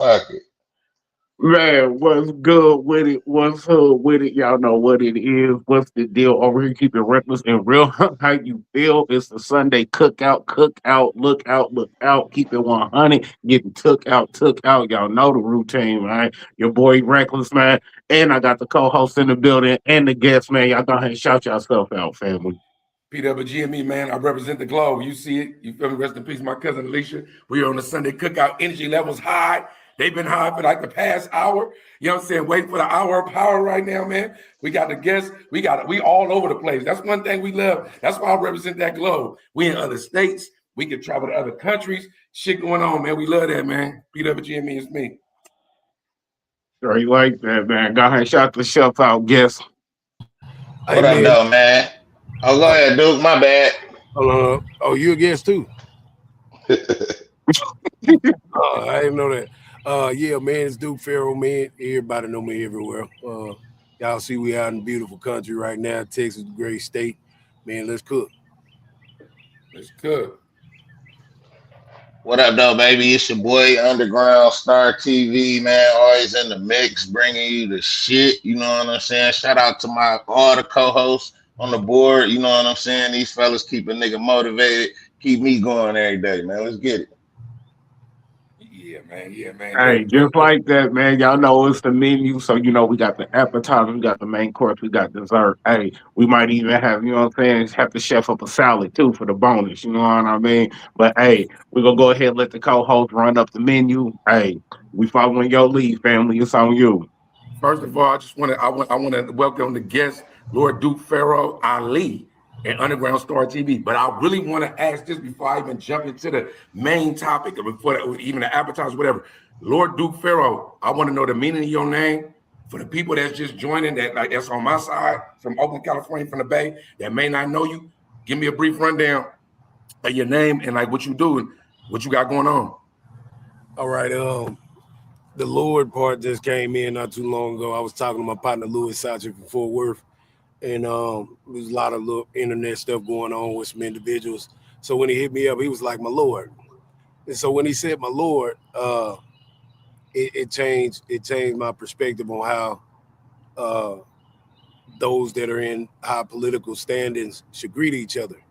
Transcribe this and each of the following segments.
Fuck it. Man, what's good with it? What's up with it? Y'all know what it is. What's the deal over here? Keep it reckless and real. How you feel? It's the Sunday cookout. Cookout. Look out. Look out. Keep it 100. Getting took out. Took out. Y'all know the routine, right? Your boy Reckless, man. And I got the co-host in the building and the guest, man. Y'all go ahead and shout yourself out, family. PWGME, man. I represent the globe. You see it. You feel me? Rest in peace, my cousin Alicia. We are on the Sunday cookout. Energy levels high. They've been high for like the past hour. You know what I'm saying? Waiting for the hour of power right now, man. We got the guests. We all over the place. That's one thing we love. That's why I represent that globe. We in other states. We can travel to other countries. Shit going on, man. We love that, man. PWGME is me. Straight like that, man. Go ahead and shout the chef out, guest. What up, though, man? Oh, go ahead, Duke. My bad. Oh, you a guest too? I didn't know that. Yeah, man, it's Duke Farrell, man. Everybody know me everywhere. Y'all see we out in beautiful country right now. Texas, great state. Man, let's cook. Let's cook. What up, though, baby? It's your boy Underground Star TV, man. Always in the mix, bringing you the shit. You know what I'm saying? Shout out to all the co-hosts on the board. You know what I'm saying? These fellas keep a nigga motivated, keep me going every day, man. Let's get it. Yeah, man. Yeah, man. Hey, just like that, man. Y'all know it's the menu. So, we got the appetizer, we got the main course, we got dessert. Hey, we might even have, you know what I'm saying, have to chef up a salad too for the bonus. You know what I mean? But hey, we're going to go ahead and let the co host run up the menu. Hey, we following your lead, family. It's on you. First of all, I want to welcome the guest, Lord Duke Pharaoh Ali and Underground Star TV. But I really want to ask this before I even jump into the main topic, or before even the appetizer, whatever. Lord Duke Pharaoh, I want to know the meaning of your name for the people that's just joining, that's on my side from Oakland, California, from the Bay, that may not know you. Give me a brief rundown of your name and like what you do and what you got going on. All right. The Lord part just came in not too long ago. I was talking to my partner Louis Sachi from Fort Worth, and there's a lot of little internet stuff going on with some individuals. So when he hit me up, he was like, "My Lord," and so when he said "My Lord," it changed my perspective on how those that are in high political standings should greet each other.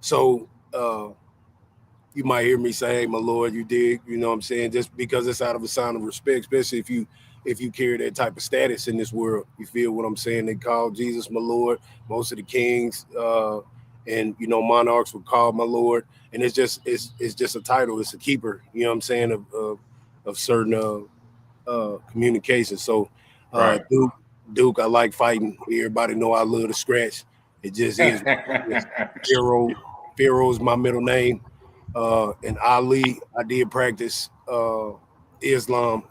So you might hear me say, "Hey, my Lord," you dig, you know what I'm saying? Just because it's out of a sign of respect, especially if you carry that type of status in this world. You feel what I'm saying? They call Jesus my Lord. Most of the kings and monarchs would call my Lord. And it's just a title, it's a keeper, you know what I'm saying, of certain communication. So right. Duke, I like fighting. Everybody know I love to scratch. It just is. Pharaoh is my middle name. And Ali, I did practice Islam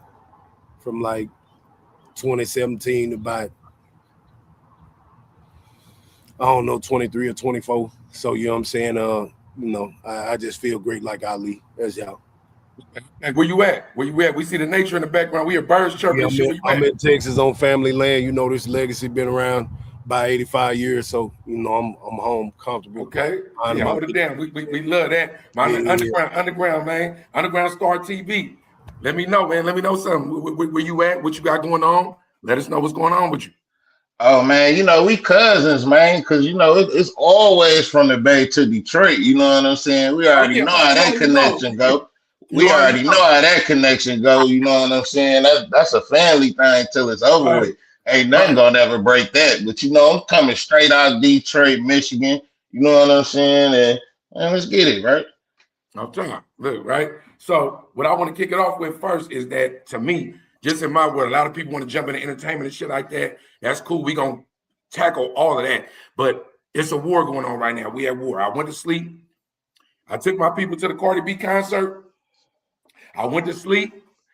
from like 2017 to about, I don't know, 23 or 24. So, you know what I'm saying? I just feel great like Ali. That's y'all. And where you at? Where you at? We see the nature in the background. We hear birds chirping. Yeah, I'm in Texas on family land. You know, this legacy been around by 85 years. So, I'm home comfortable. Okay. Yeah, hold it down. We love that. Underground, man. Underground Star TV. Let me know, man. Let me know something. Where you at? What you got going on? Let us know what's going on with you. Oh, man, we cousins, man, because, it's always from the Bay to Detroit. You know what I'm saying? We already know how that connection go. We already know how that connection go. You know what I'm saying? That's a family thing till it's over with. Ain't nothing gonna ever break that. But, I'm coming straight out of Detroit, Michigan. You know what I'm saying? And let's get it, right? I'm trying. Look, right? So what I want to kick it off with first is that, to me, just in my world, a lot of people want to jump into entertainment and shit like that. That's cool. We're going to tackle all of that. But it's a war going on right now. We at war. I went to sleep. I took my people to the Cardi B concert. I went to sleep.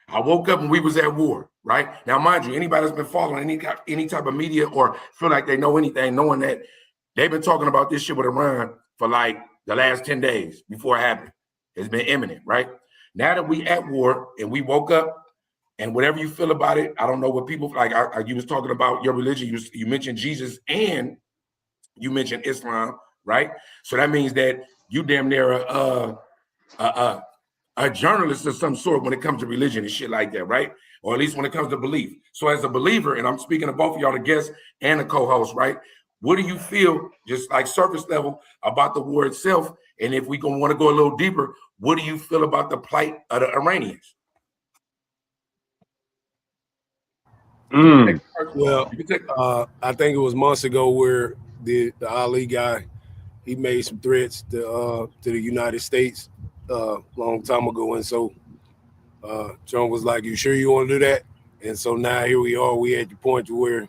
I woke up and we was at war, right? Now, mind you, anybody that's been following any type of media or feel like they know anything, knowing that they've been talking about this shit with Iran for like the last 10 days before it happened. It's been imminent, right? Now that we at war and we woke up, and whatever you feel about it, I don't know what people like. You was talking about your religion. You mentioned Jesus and you mentioned Islam, right? So that means that you damn near a a journalist of some sort when it comes to religion and shit like that, right? Or at least when it comes to belief. So as a believer, and I'm speaking to both of y'all, the guests and the co-host, right? What do you feel, just like surface level, about the war itself? And if we want to go a little deeper, what do you feel about the plight of the Iranians? Well, I think it was months ago where the Ali guy, he made some threats to the United States long time ago, and so Trump was like, "You sure you want to do that?" And so now here we are. We at the point to where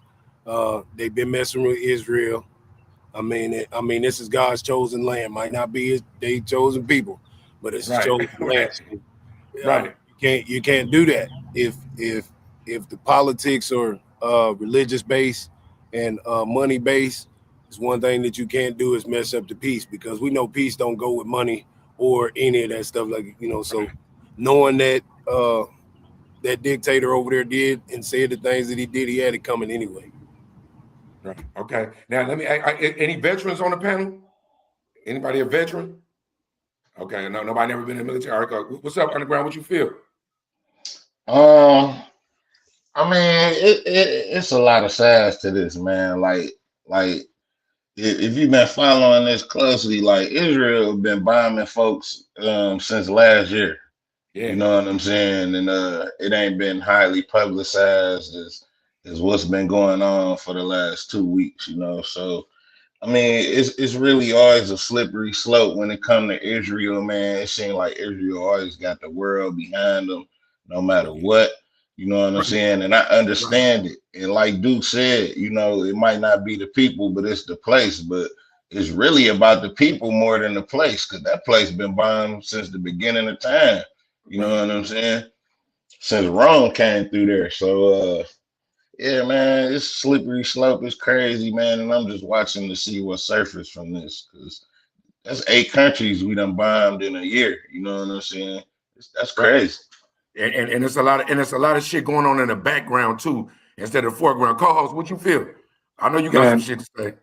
they've been messing with Israel. I mean, this is God's chosen land. Might not be they chosen people, but it's chosen land. Right. You can't do that if the politics are religious based and money based. It's one thing that you can't do is mess up the peace, because we know peace don't go with money or any of that stuff. Like, you know, so knowing that that dictator over there did and said the things that he did, he had it coming anyway. Right. Okay. Now let me. Any veterans on the panel? Anybody a veteran? Okay. No, nobody never been in the military. All right, what's up, Underground? What you feel? I mean, it's a lot of sides to this, man. Like if you've been following this closely, like Israel been bombing folks since last year. Yeah. You know what I'm saying? And it ain't been highly publicized as what's been going on for the last 2 weeks, you know. So I mean, it's really always a slippery slope when it comes to Israel, man. It seems like Israel always got the world behind them, no matter what. You know what I'm saying? And I understand it. And like Duke said, you know, it might not be the people, but it's the place. But it's really about the people more than the place, because that place been bombed since the beginning of time. You know what I'm saying? Since Rome came through there. So, yeah, man, it's slippery slope. It's crazy, man. And I'm just watching to see what surface from this, because that's 8 countries we done bombed in a year. You know what I'm saying? That's crazy. And it's a lot of shit going on in the background too, instead of the foreground. Co-host, what you feel? I know you got some shit to say.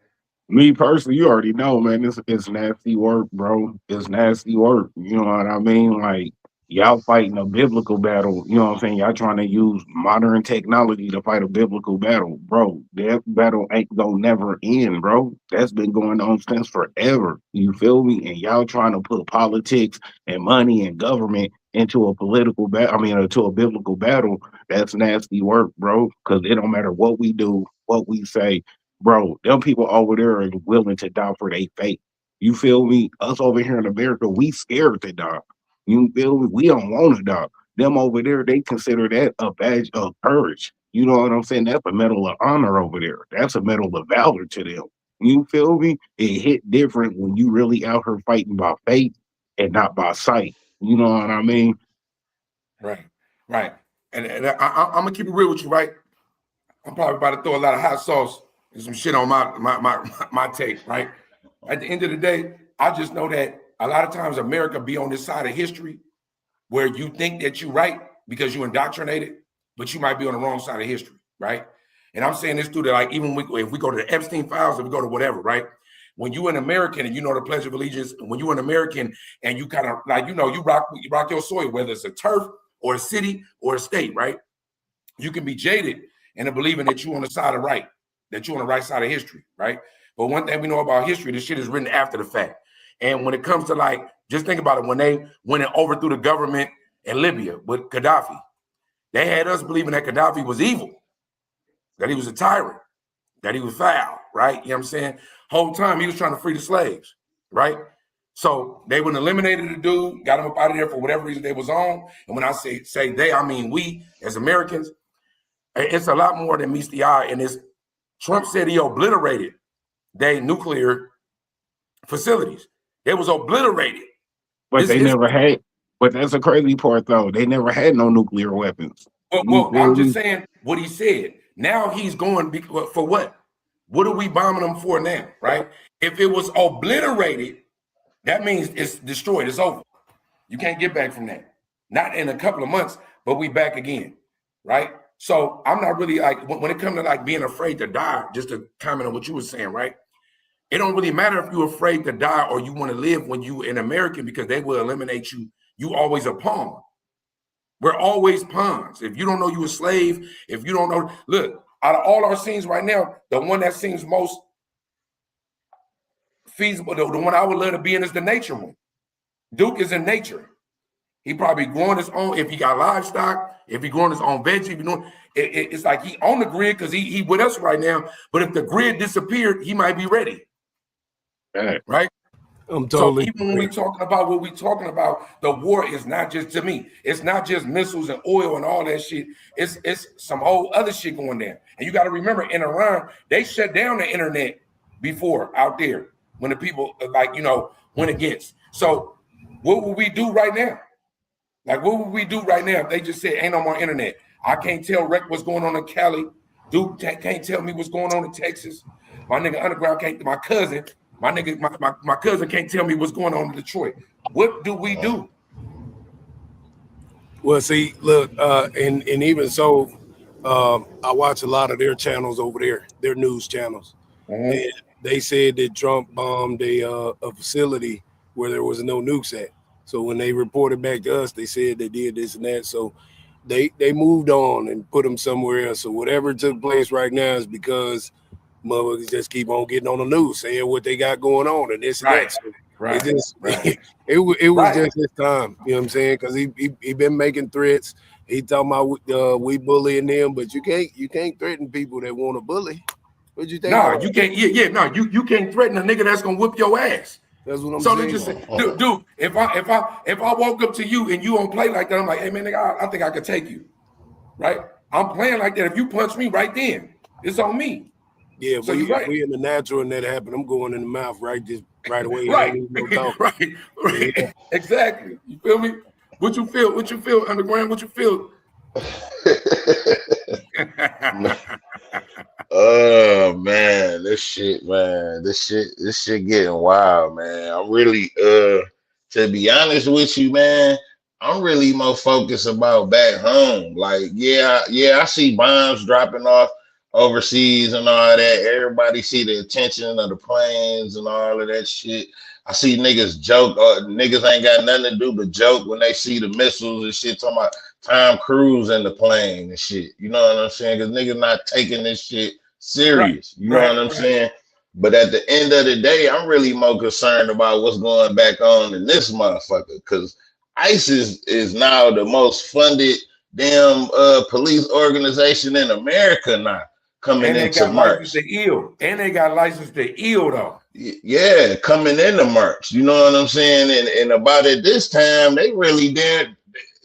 Me personally, you already know, man. It's nasty work, bro. It's nasty work. You know what I mean? Like, y'all fighting a biblical battle. You know what I'm saying? Y'all trying to use modern technology to fight a biblical battle, bro. That battle ain't gonna never end, bro. That's been going on since forever. You feel me? And y'all trying to put politics and money and government into a political battle. I mean, into a biblical battle. That's nasty work, bro. Because it don't matter what we do, what we say. Bro, them people over there are willing to die for their faith. You feel me? Us over here in America, we scared to die. You feel me? We don't want to die. Them over there, they consider that a badge of courage. You know what I'm saying? That's a medal of honor over there. That's a medal of valor to them. You feel me? It hit different when you really out here fighting by faith and not by sight. You know what I mean? Right. And I'm gonna keep it real with you, right? I'm probably about to throw a lot of hot sauce and some shit on my take, right? At the end of the day, I just know that a lot of times America be on this side of history where you think that you're right because you indoctrinated, but you might be on the wrong side of history, right? And I'm saying this through the, like, even if we go to the Epstein files, if we go to whatever, right? When you're an American and you know the Pledge of Allegiance, when you're an American and you kind of like, you know, you rock your soil, whether it's a turf or a city or a state, right? You can be jaded into believing that you're on the side of right, that you're on the right side of history, right? But one thing we know about history, this shit is written after the fact. And when it comes to, like, just think about it, when they went and overthrew the government in Libya with Gaddafi, they had us believing that Gaddafi was evil, that he was a tyrant, that he was foul, right? You know what I'm saying? Whole time he was trying to free the slaves, right? So they went and eliminated the dude, got him up out of there for whatever reason they was on. And when I say they, I mean we as Americans. It's a lot more than meets the eye. And this Trump said he obliterated their nuclear facilities. They was obliterated. But they never had. But that's the crazy part, though. They never had no nuclear weapons. Well, I'm just saying what he said. Now he's going for what? What are we bombing them for now, right? If it was obliterated, that means it's destroyed. It's over. You can't get back from that. Not in a couple of months, but we back again, right? So I'm not really, like, when it comes to, like, being afraid to die, just to comment on what you were saying, right? It don't really matter if you're afraid to die or you want to live when you an American, because they will eliminate you you always a pawn. We're always pawns. If you don't know you a slave, if you don't know, look, out of all our scenes right now, the one that seems most feasible, the one I would love to be in is the nature one. Duke is in nature. He probably growing his own, if he got livestock, if he growing his own veggie, it's like he on the grid because he with us right now. But if the grid disappeared, he might be ready. Right? I'm totally. So even when we talking about what we talking about, the war is not just, to me, it's not just missiles and oil and all that shit. It's some whole other shit going there. And you got to remember, in Iran, they shut down the internet before out there when the people went against. So what would we do right now? Like, what would we do right now if they just said ain't no more internet? I can't tell Rick what's going on in Cali. Duke can't tell me what's going on in Texas. My nigga Underground can't. My cousin. My nigga, my cousin can't tell me what's going on in Detroit. What do we do? Well, see, look, and even so, I watch a lot of their channels over there, their news channels. And they said that Trump bombed a facility where there was no nukes at. So when they reported back to us, they said they did this and that. So they moved on and put them somewhere else. So whatever took place right now is because motherfuckers just keep on getting on the news, saying what they got going on and this and that. So it was just his time, you know what I'm saying? Because he been making threats. He talking about we bullying them, but you can't threaten people that want to bully. What you think? No, you can't. You can't threaten a nigga that's gonna whip your ass. That's what I'm saying. So they just say, dude, if I walk up to you and you don't play like that, I'm like, hey man, nigga, I think I could take you, right? I'm playing like that. If you punch me right then, it's on me. Yeah, so we in the natural and that happened. I'm going in the mouth right away. Right. Yeah. Exactly. You feel me? What you feel, Underground? What you feel? Oh man, this shit getting wild, man. I'm really to be honest with you, man, I'm really more focused about back home. Like, yeah, I see bombs dropping off overseas and all that. Everybody see the attention of the planes and all of that shit. I see niggas joke, niggas ain't got nothing to do but joke when they see the missiles and shit, talking about Tom Cruise in the plane and shit. You know what I'm saying? Because niggas not taking this shit serious. You know what I'm saying? But at the end of the day, I'm really more concerned about what's going back on in this motherfucker. Because ISIS is now the most funded damn police organization in America now. Coming into March. And they got license to ill though. Yeah, coming into March. You know what I'm saying? And about at this time, they really did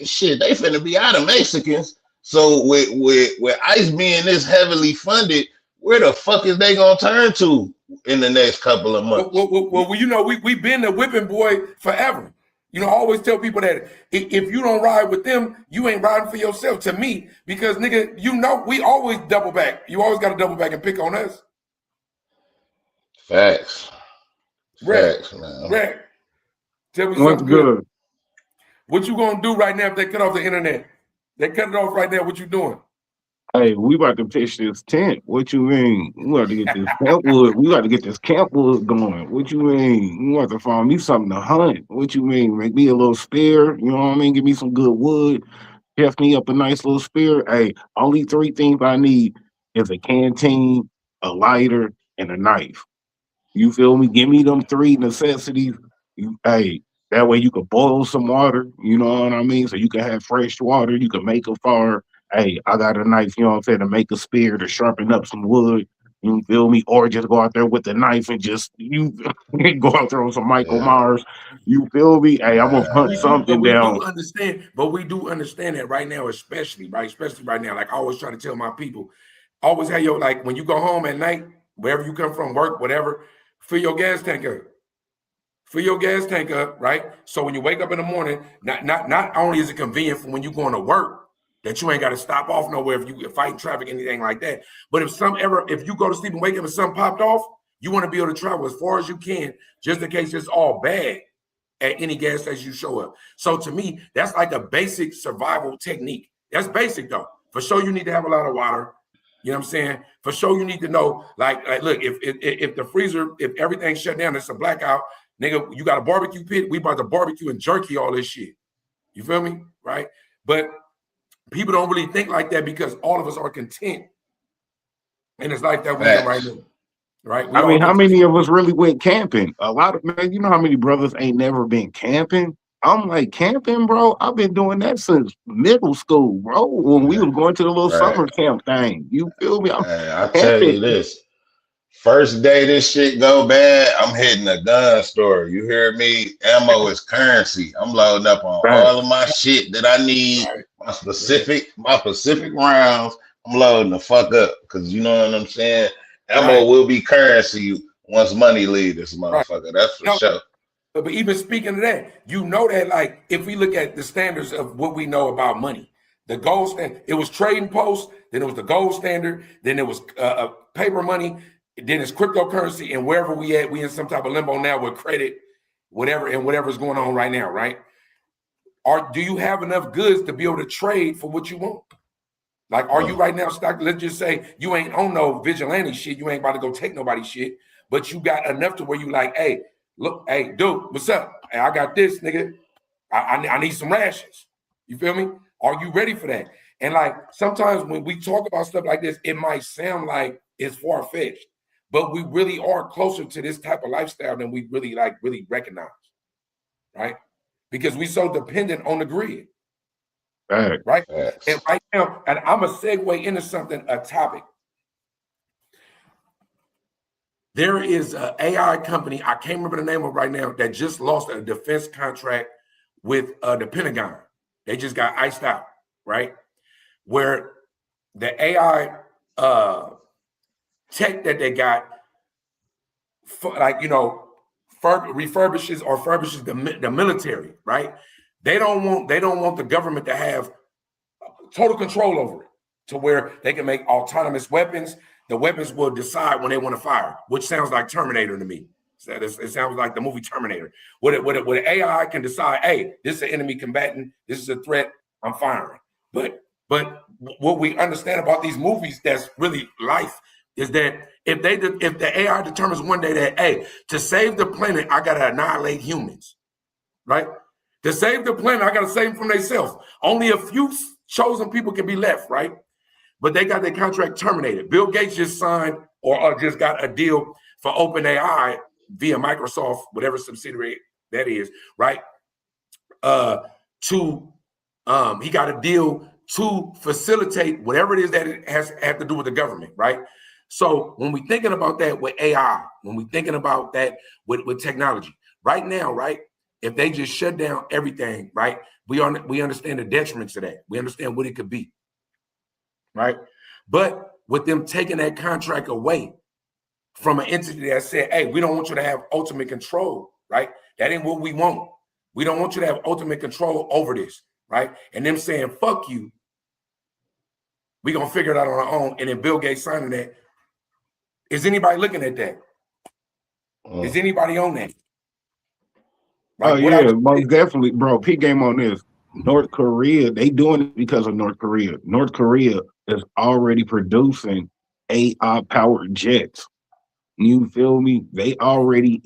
shit. They finna be out of Mexicans. So with ICE being this heavily funded, where the fuck is they gonna turn to in the next couple of months? Well, you know, we've been the whipping boy forever. You know, I always tell people that if you don't ride with them, you ain't riding for yourself. To me, because nigga, you know, we always double back. You always got to double back and pick on us. Facts, man. Tell me something good. What you gonna do right now if they cut off the internet? They cut it off right now. What you doing? Hey, we about to pitch this tent. What you mean? We got to get this campwood. We got to get this campwood going. What you mean? You want to find me something to hunt. What you mean? Make me a little spear. You know what I mean? Give me some good wood. Heft me up a nice little spear. Hey, only 3 things I need is a canteen, a lighter, and a knife. You feel me? Give me them 3 necessities. Hey, that way you could boil some water. You know what I mean? So you can have fresh water. You can make a fire. Hey, I got a knife, you know what I'm saying, to make a spear, to sharpen up some wood, you feel me? Or just go out there with the knife and just, you go out there with some Michael Myers, you feel me? Hey, I'm going to hunt something down. We do understand that right now, especially right now. Like I always try to tell my people, always have your, like when you go home at night, wherever you come from, work, whatever, fill your gas tank up. Fill your gas tank up, right? So when you wake up in the morning, not only is it convenient for when you're going to work, that you ain't got to stop off nowhere if you fight traffic, anything like that. But if you go to sleep and wake up and something popped off, you want to be able to travel as far as you can, just in case it's all bad at any gas station you show up. So to me, that's like a basic survival technique. That's basic though. For sure, you need to have a lot of water. You know what I'm saying? For sure, you need to know, like look, if the freezer, if everything's shut down, it's a blackout, nigga, you got a barbecue pit, we about to barbecue and jerky all this shit. You feel me? Right? But people don't really think like that because all of us are content in this life that we in right now. Right? I mean, how many of us really went camping? A lot of, man, you know how many brothers ain't never been camping? I'm like, camping, bro? I've been doing that since middle school, bro, when we was going to the little summer camp thing. You feel me? I tell you this. First day this shit go bad, I'm hitting a gun store. You hear me? Ammo is currency. I'm loading up on all of my shit that I need. My specific rounds. I'm loading the fuck up because you know what I'm saying. Ammo will be currency once money leaves this motherfucker. That's for sure. But even speaking of that, you know that like if we look at the standards of what we know about money, the gold standard, it was trading post, then it was the gold standard, then it was paper money. Then it's cryptocurrency, and wherever we at, we in some type of limbo now with credit, whatever's going on right now, right? Do you have enough goods to be able to trade for what you want? Like, are you right now stuck? Let's just say you ain't on no vigilante shit. You ain't about to go take nobody's shit, but you got enough to where you like, hey, look, hey, dude, what's up? Hey, I got this, nigga. I need some rations. You feel me? Are you ready for that? And like sometimes when we talk about stuff like this, it might sound like it's far-fetched. But we really are closer to this type of lifestyle than we really recognize, right? Because we so dependent on the grid, right? And right now, and I'm a segue into something, a topic. There is an AI company, I can't remember the name of it right now, that just lost a defense contract with the Pentagon. They just got iced out, right? Where the AI tech that they got, like, you know, refurbishes the military, right? They don't want the government to have total control over it to where they can make autonomous weapons. The weapons will decide when they want to fire, which sounds like Terminator to me. It sounds like the movie Terminator. Where AI can decide, hey, this is an enemy combatant, this is a threat, I'm firing. But what we understand about these movies that's really life is that if the AI determines one day that, hey, to save the planet, I gotta annihilate humans, right? To save the planet, I gotta save them from themselves. Only a few chosen people can be left, right? But they got their contract terminated. Bill Gates just signed or just got a deal for OpenAI via Microsoft, whatever subsidiary that is, right? He got a deal to facilitate whatever it is that it has to do with the government, right? So when we're thinking about that with AI, when we're thinking about that with technology, right now, right? If they just shut down everything, right? We understand the detriments of that. We understand what it could be, right? But with them taking that contract away from an entity that said, hey, we don't want you to have ultimate control, right? That ain't what we want. We don't want you to have ultimate control over this, right? And them saying, fuck you, we gonna figure it out on our own. And then Bill Gates signing that. Is anybody looking at that? Is anybody on that? Like, most definitely, bro. Peak game on this. North Korea, they doing it because of North Korea. North Korea is already producing AI-powered jets. You feel me? They already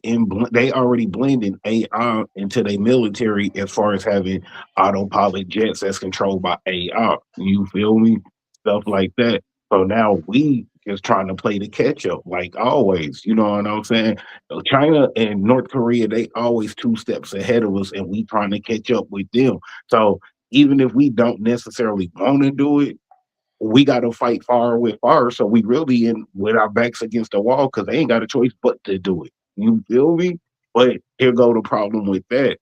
blending AI into their military as far as having autopilot jets that's controlled by AI. You feel me? Stuff like that. So now we just trying to play the catch up, like always. You know what I'm saying? China and North Korea, they always 2 steps ahead of us, and we trying to catch up with them. So even if we don't necessarily want to do it, we got to fight fire with fire. So we really in with our backs against the wall because they ain't got a choice but to do it. You feel me? But here go the problem with that.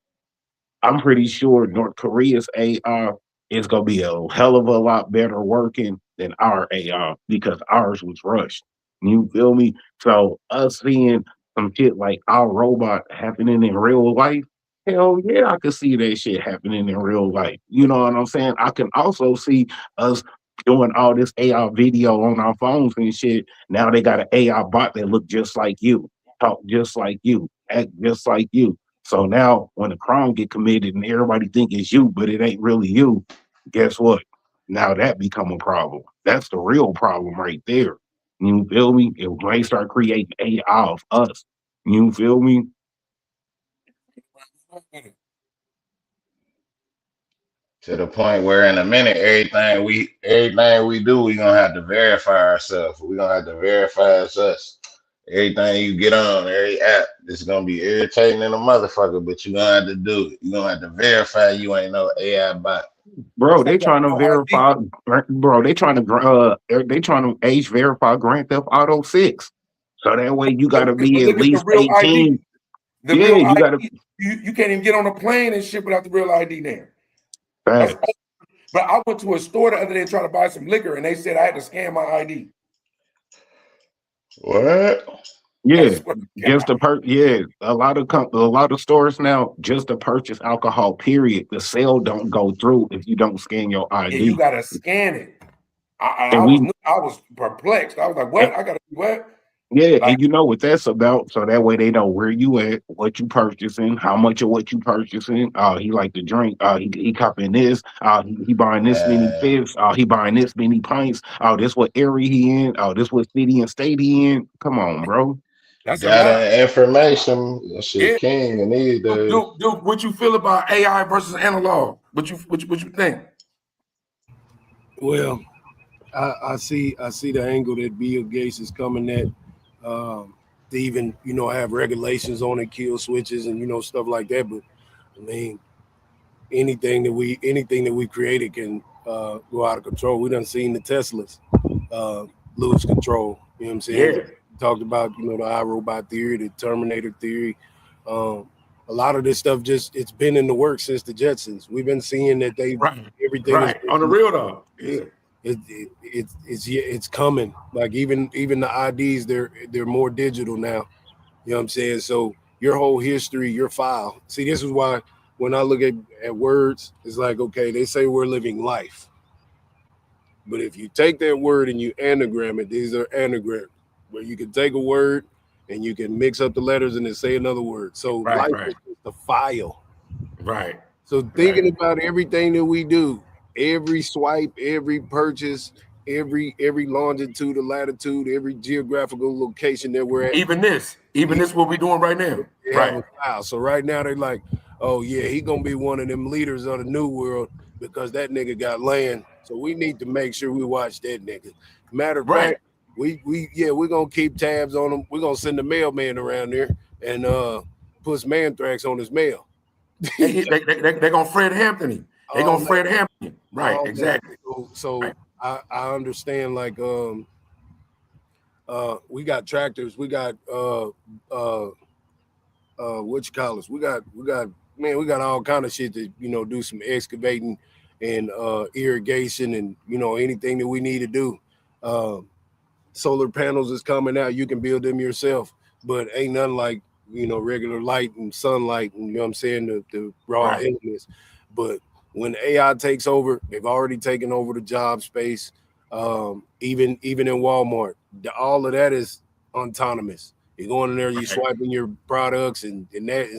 I'm pretty sure North Korea's AI is going to be a hell of a lot better working than our AI because ours was rushed. You feel me? So us seeing some shit like our robot happening in real life, hell yeah, I could see that shit happening in real life. You know what I'm saying? I can also see us doing all this AI video on our phones and shit. Now they got an AI bot that look just like you, talk just like you, act just like you. So now when a crime get committed and everybody think it's you, but it ain't really you, guess what? Now that become a problem. That's the real problem right there. You feel me? If they start creating AI of us, you feel me? To the point where in a minute, everything we do, we gonna have to verify ourselves. We gonna have to verify it's us. Everything you get on every app, it's gonna be irritating in a motherfucker, but you gonna have to do it. You gonna have to verify you ain't no AI bot. Bro, they trying to No ID. verify. Bro, they trying to age verify Grand Theft Auto 6. So that way you got to But be at look at the least real ID. 18. The Yeah, real you got to. ID. You can't even get on a plane and shit without the real ID there. Facts. But I went to a store the other day trying to buy some liquor, and they said I had to scan my ID. What? Yeah, just to yeah, a lot of stores now just to purchase alcohol. Period. The sale don't go through if you don't scan your ID. Yeah, you gotta scan it. I was perplexed. I was like, what? I gotta do what? Yeah, and you know what that's about. So that way they know where you at, what you purchasing, how much of what you purchasing. He like to drink. He copying this. He buying this many fifths. He buying this many pints. This what area he in. This what city and state he in. Come on, bro. That's data and information. That shit king in these days. Dude, what you feel about AI versus analog? What you think? Well, I see the angle that Bill Gates is coming at. To even have regulations on it, kill switches and stuff like that. But I mean, anything that we created can go out of control. We done seen the Teslas lose control. You know what I'm saying? Yeah. Talked about the iRobot theory, the Terminator theory. A lot of this stuff it's been in the works since the Jetsons. We've been seeing that everything right on the real though. Yeah. It's coming. Like even the IDs, they're more digital now. You know what I'm saying? So your whole history, your file. See, this is why when I look at words, it's like, okay, they say we're living life. But if you take that word and you anagram it, these are anagrams where you can take a word and you can mix up the letters and then say another word. So life is the file. Right. So thinking about everything that we do, every swipe, every purchase, every longitude or latitude, every geographical location that we're at. Even this what we're doing right now. Right. So right now they're like, oh yeah, he gonna be one of them leaders of the new world because that nigga got land. So we need to make sure we watch that nigga. Matter of fact, we're gonna keep tabs on him. We're gonna send the mailman around there and put some anthrax on his mail. They're gonna Fred Hampton. They're gonna Fred Hampton. Right, exactly. So I understand, like we got tractors, we got what you call us, we got all kind of shit to do some excavating and irrigation and anything that we need to do. Solar panels is coming out, you can build them yourself, but ain't nothing like regular light and sunlight and what I'm saying, the raw elements. But when AI takes over, they've already taken over the job space. Even in Walmart, all of that is autonomous. You're going in there, you're swiping your products, and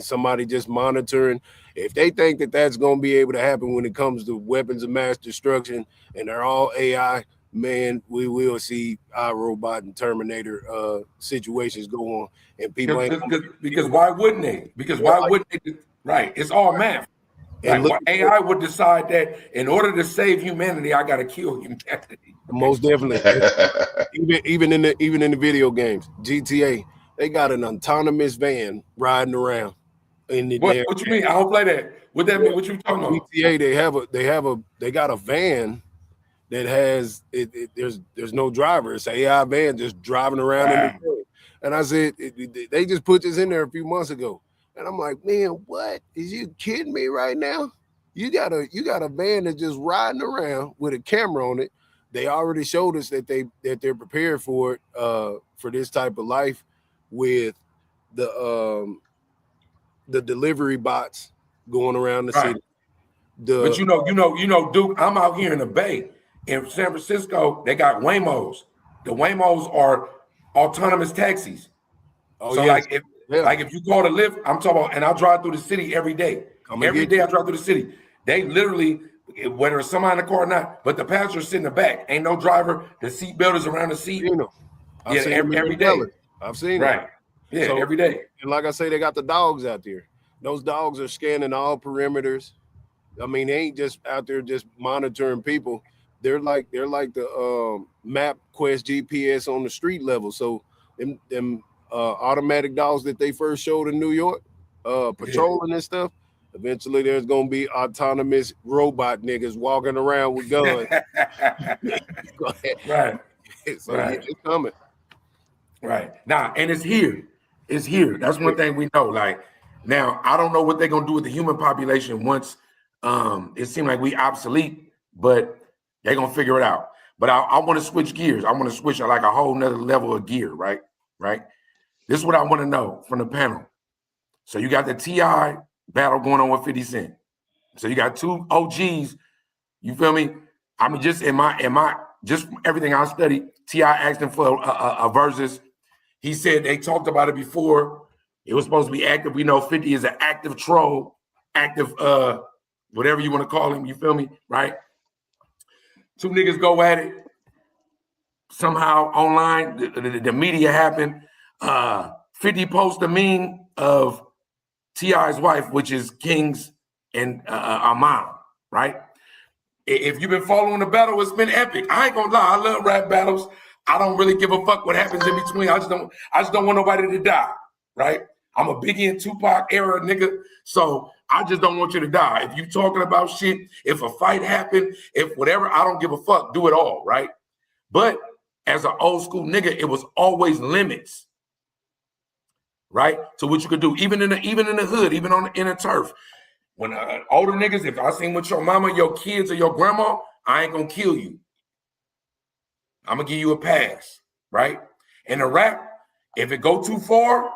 somebody just monitoring. If they think that that's going to be able to happen when it comes to weapons of mass destruction, and they're all AI, man, we will see iRobot and Terminator situations go on, and people because why wouldn't they? Because why wouldn't they? Right, it's all math. And AI would decide that in order to save humanity, I got to kill humanity. Most definitely. even in the video games, GTA, they got an autonomous van riding around. What you mean? I don't play that. What that mean? What you talking about? GTA, they got a van that has there's no driver. It's an AI van just driving around in the road. And I said they just put this in there a few months ago. And I'm like, man, what? Is you kidding me right now? You got a van that's just riding around with a camera on it. They already showed us that they're prepared for it, for this type of life, with the delivery bots going around the city. But Duke, I'm out here in the Bay. In San Francisco, they got Waymos. The Waymos are autonomous taxis. Like if you call the Lyft, I'm talking about, and I drive through the city every day. Every day I drive through the city. They literally, whether it's somebody in the car or not, but the passenger's sitting in the back. Ain't no driver. The seat belt is around the seat. Every day. I've seen it. Right. Yeah, so, every day. And like I say, they got the dogs out there. Those dogs are scanning all perimeters. I mean, they ain't just out there just monitoring people. They're like the map quest GPS on the street level. So them automatic dogs that they first showed in New York, patrolling and stuff. Eventually, there's gonna be autonomous robot niggas walking around with guns. Right. So yeah, it's coming. Right. Now, and it's here. It's here. That's one thing we know. Like, now, I don't know what they're gonna do with the human population once it seems like we obsolete, but they're gonna figure it out. But I want to switch gears. I want to switch like a whole nother level of gear, right? Right. This is what I want to know from the panel. So you got the T.I. battle going on with 50 Cent. So you got two OGs. You feel me? I mean, just in my just everything I studied, T.I. asked him for a versus. He said they talked about it before. It was supposed to be active. We know 50 is an active troll, active whatever you want to call him. You feel me? Right? Two niggas go at it. Somehow online, the media happened. 50 post a meme of T.I.'s wife, which is King's and our mom, right? If you've been following the battle, it's been epic. I ain't gonna lie, I love rap battles. I don't really give a fuck what happens in between. I just don't want nobody to die, right? I'm a Biggie and Tupac era nigga, so I just don't want you to die. If you talking about shit, if a fight happened, if whatever, I don't give a fuck. Do it all, right? But as an old school nigga, it was always limits, right? To what you could do, even in the hood, even in the turf. When older niggas, if I seen with your mama, your kids, or your grandma, I ain't gonna kill you. I'm gonna give you a pass, right? In a rap, if it go too far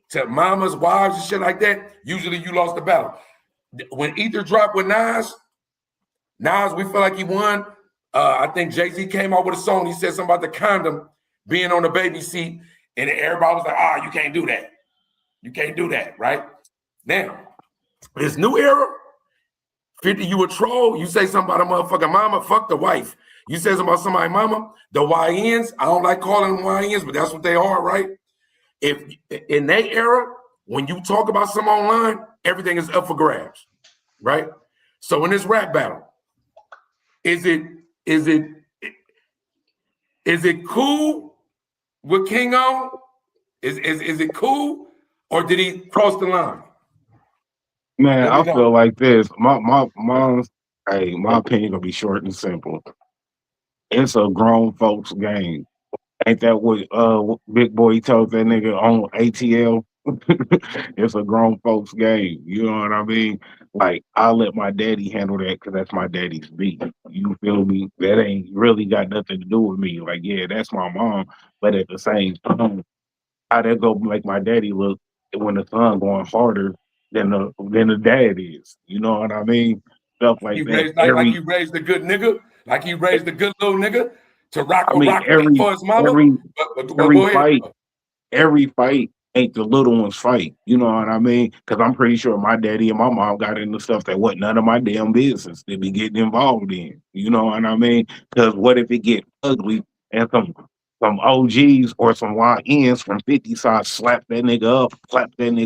to mamas, wives, and shit like that, usually you lost the battle. When Ether dropped with Nas, we feel like he won. I think Jay-Z came out with a song. He said something about the condom being on the baby seat, and everybody was like, you can't do that. You can't do that, right? Now, this new era, 50, you a troll, you say something about a motherfucking mama, fuck the wife. You say something about somebody's mama, the YNs, I don't like calling them YNs, but that's what they are, right? If in that era, when you talk about some online, everything is up for grabs, right? So in this rap battle, is it cool with King on? Is it cool, or did he cross the line? Man, I feel like this. My opinion gonna be short and simple. It's a grown folks game. Ain't that what Big Boy told that nigga on ATL? It's a grown folks game. You know what I mean? Like, I'll let my daddy handle that because that's my daddy's beat. You feel me? That ain't really got nothing to do with me. Like, yeah, that's my mom. But at the same time, how that go make my daddy look when the son going harder than the dad is. You know what I mean? Stuff like He that. raised like he raised a good nigga, like he raised a good little nigga to rock for his mama. Every fight ain't the little one's fight. You know what I mean? Because I'm pretty sure my daddy and my mom got into stuff that wasn't none of my damn business to be getting involved in. You know what I mean? Because what if it get ugly and some OGs or some YNs from 50 side slap that nigga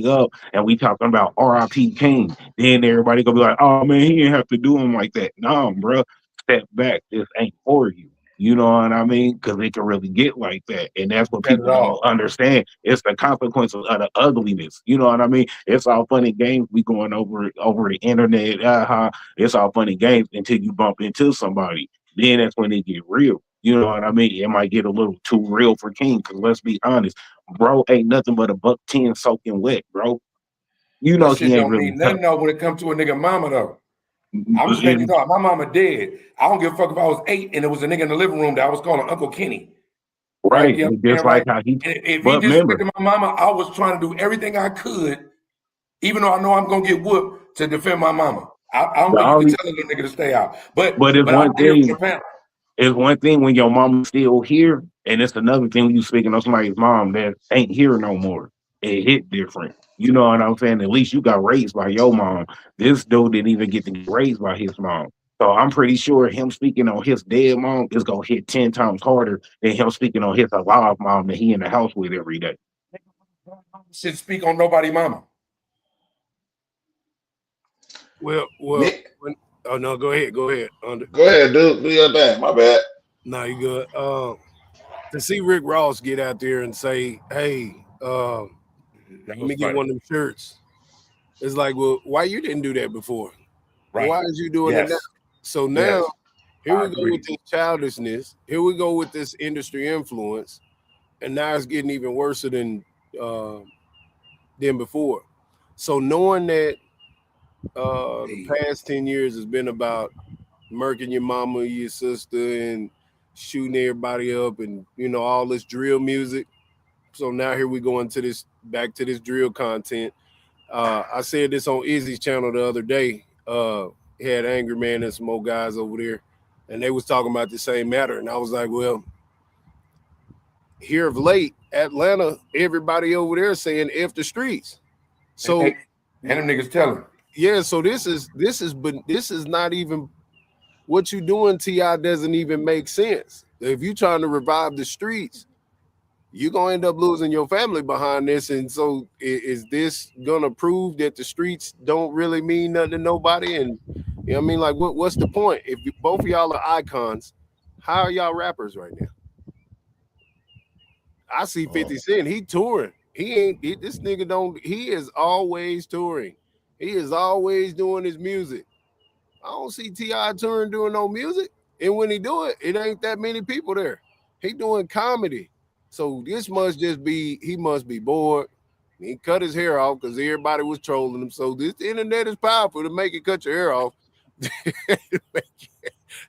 up, and we talking about RIP King. Then everybody gonna be like, oh man, he didn't have to do him like that. Nah, bro, step back. This ain't for you. You know what I mean? Because it can really get like that. And that's what people don't understand. It's the consequences of the ugliness. You know what I mean? It's all funny games we going over the internet. It's all funny games until you bump into somebody. Then that's when it get real. You know what I mean? It might get a little too real for King, because let's be honest, bro ain't nothing but a $110 soaking wet, bro. You know, that shit he ain't don't really mean nothing though when it comes to a nigga mama though. I'm just letting you know, my mama dead. I don't give a fuck if I was 8 and there was a nigga in the living room that I was calling Uncle Kenny. Right. You know just like how he. If he disrespected my mama, I was trying to do everything I could, even though I know I'm gonna get whooped, to defend my mama. I don't think you can tell a little nigga to stay out. But it's one thing. It's one thing when your mama's still here, and it's another thing when you speaking of somebody's mom that ain't here no more. It hit different. You know what I'm saying? At least you got raised by your mom. This dude didn't even get to get raised by his mom. So I'm pretty sure him speaking on his dead mom is gonna hit 10 times harder than him speaking on his alive mom that he in the house with every day. Should speak on nobody mama. Well, Oh no, go ahead. Go ahead. Go ahead, do your thing. My bad. No, you good. To see Rick Ross get out there and say, "Hey, let me get one of them shirts." It's like, well, why you didn't do that before? Right. Why is you doing it now? So now, here we go with this childishness. Here we go with this industry influence, and now it's getting even worse than before. So knowing that the past 10 years has been about murking your mama, your sister, and shooting everybody up, and all this drill music. So now here we go into this, back to this drill content. I said this on Izzy's channel the other day. He had Angry Man and some old guys over there, and they was talking about the same matter. And I was like, well, here of late, Atlanta, everybody over there saying F the streets. So and them niggas telling. Yeah, so this is not even what you doing, T.I. doesn't even make sense. If you trying to revive the streets, you're gonna end up losing your family behind this. And so is this gonna prove that the streets don't really mean nothing to nobody? And you know what I mean? Like, what's the point? If both of y'all are icons, how are y'all rappers right now? I see 50 Cent, he touring. This nigga he is always touring. He is always doing his music. I don't see T.I. touring doing no music. And when he do it, it ain't that many people there. He doing comedy. So this must just be, he must be bored. He cut his hair off because everybody was trolling him. So this internet is powerful to make it cut your hair off.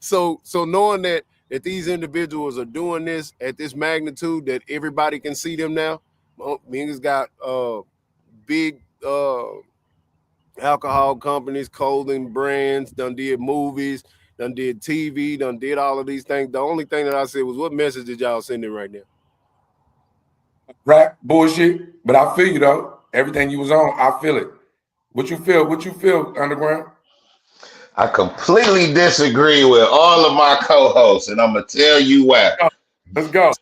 So knowing that these individuals are doing this at this magnitude, that everybody can see them now. Niggas got big alcohol companies, clothing brands, done did movies, done did TV, done did all of these things. The only thing that I said was, what message did y'all send in right now? Rap bullshit, but I feel you though. Everything you was on, I feel it. What you feel, Underground? I completely disagree with all of my co-hosts, and I'm gonna tell you why. Let's go.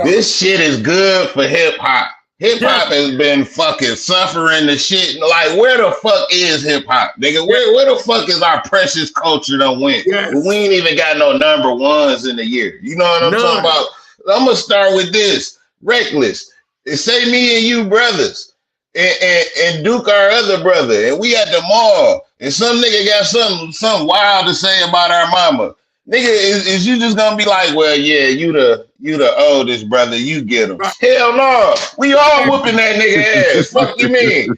This shit is good for hip hop. Hip hop has been fucking suffering the shit. Like, where the fuck is hip hop, nigga? Where the fuck is our precious culture done went? Yes. We ain't even got no number ones in the year. You know what I'm talking about? I'm gonna start with this. Reckless. It say me and you brothers, and Duke our other brother, and we at the mall, and some nigga got something wild to say about our mama. Nigga, is you just gonna be like, well, yeah, you the oldest brother, you get him? Hell no, we all whooping that nigga ass. Fuck you mean?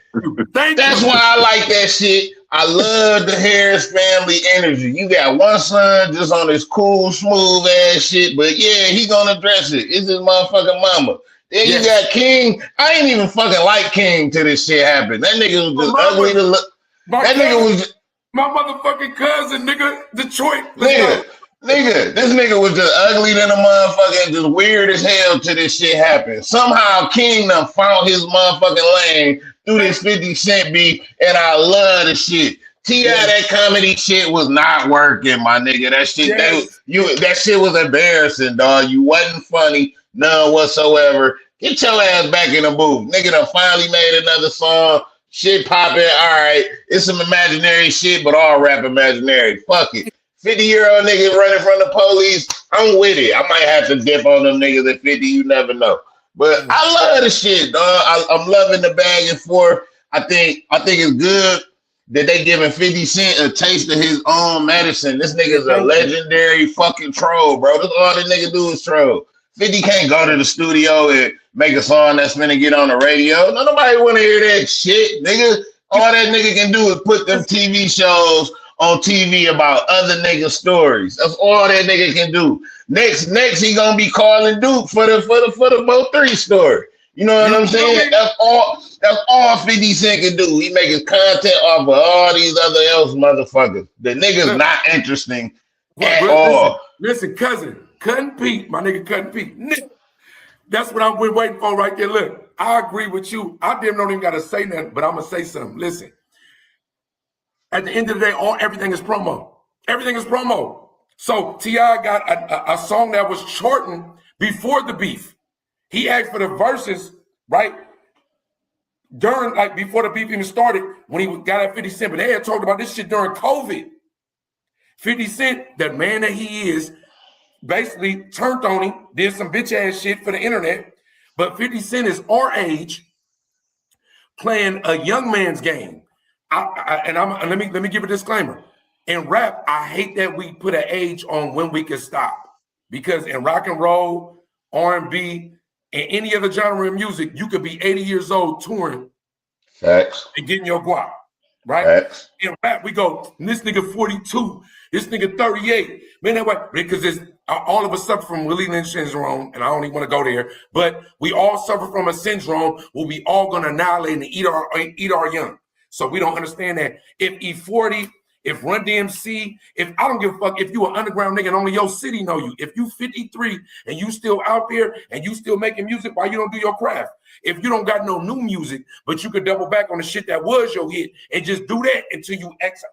That's why I like that shit. I love the Harris family energy. You got one son just on this cool, smooth ass shit, but yeah, he gonna address it. It's his motherfucking mama. Then you got King. I ain't even fucking like King till this shit happened. That nigga was just ugly to look. That nigga was my motherfucking cousin, nigga. Detroit. Nigga, this nigga was just ugly than a motherfucker and just weird as hell till this shit happened. Somehow King done found his motherfucking lane through this 50 Cent beat, and I love the shit. T.I., that comedy shit was not working, my nigga. That shit, that shit was embarrassing, dog. You wasn't funny, none whatsoever. Get your ass back in the booth. Nigga done finally made another song. Shit popping. All right. It's some imaginary shit, but all rap imaginary. Fuck it. 50-year-old niggas running from the police. I'm with it. I might have to dip on them niggas at 50. You never know. But I love the shit, dog. I'm loving the back and forth. I think it's good that they giving 50 Cent a taste of his own medicine. This nigga's a legendary fucking troll, bro. That's all the nigga do is troll. 50 can't go to the studio and make a song that's finna get on the radio. Nobody want to hear that shit, nigga. All that nigga can do is put them TV shows on TV about other niggas' stories. That's all that nigga can do. Next, he gonna be calling Duke for the Mo 3 story. You know what I'm saying? That's all 50 Cent can do. He making content off of all these other else motherfuckers. The nigga's not interesting at all. Listen, Cutting Pete, my nigga Cutting Pete. That's what I've been waiting for right there. Look, I agree with you. I don't even gotta say nothing, but I'm gonna say something. Listen. At the end of the day, everything is promo. Everything is promo. So T.I. got a song that was shortened before the beef. He asked for the verses, right? during, like, before the beef even started, when he got at 50 Cent, but they had talked about this shit during COVID. 50 Cent, that man that he is, basically turned on him, did some bitch ass shit for the internet. But 50 Cent is our age, playing a young man's game. Let me give a disclaimer. In rap, I hate that we put an age on when we can stop, because in rock and roll, R&B, and any other genre of music, you could be 80 years old touring. Facts. And getting your guap, right? Facts. In rap, we go, this nigga 42, this nigga 38. Man, that way, because it's all of us suffer from Willie Lynch syndrome, and I don't even want to go there, but we all suffer from a syndrome where we all gonna annihilate and eat our young. So we don't understand that. If E40, if Run DMC, if I don't give a fuck if you an underground nigga and only your city know you. If you 53 and you still out there and you still making music, why you don't do your craft? If you don't got no new music, but you could double back on the shit that was your hit and just do that until you X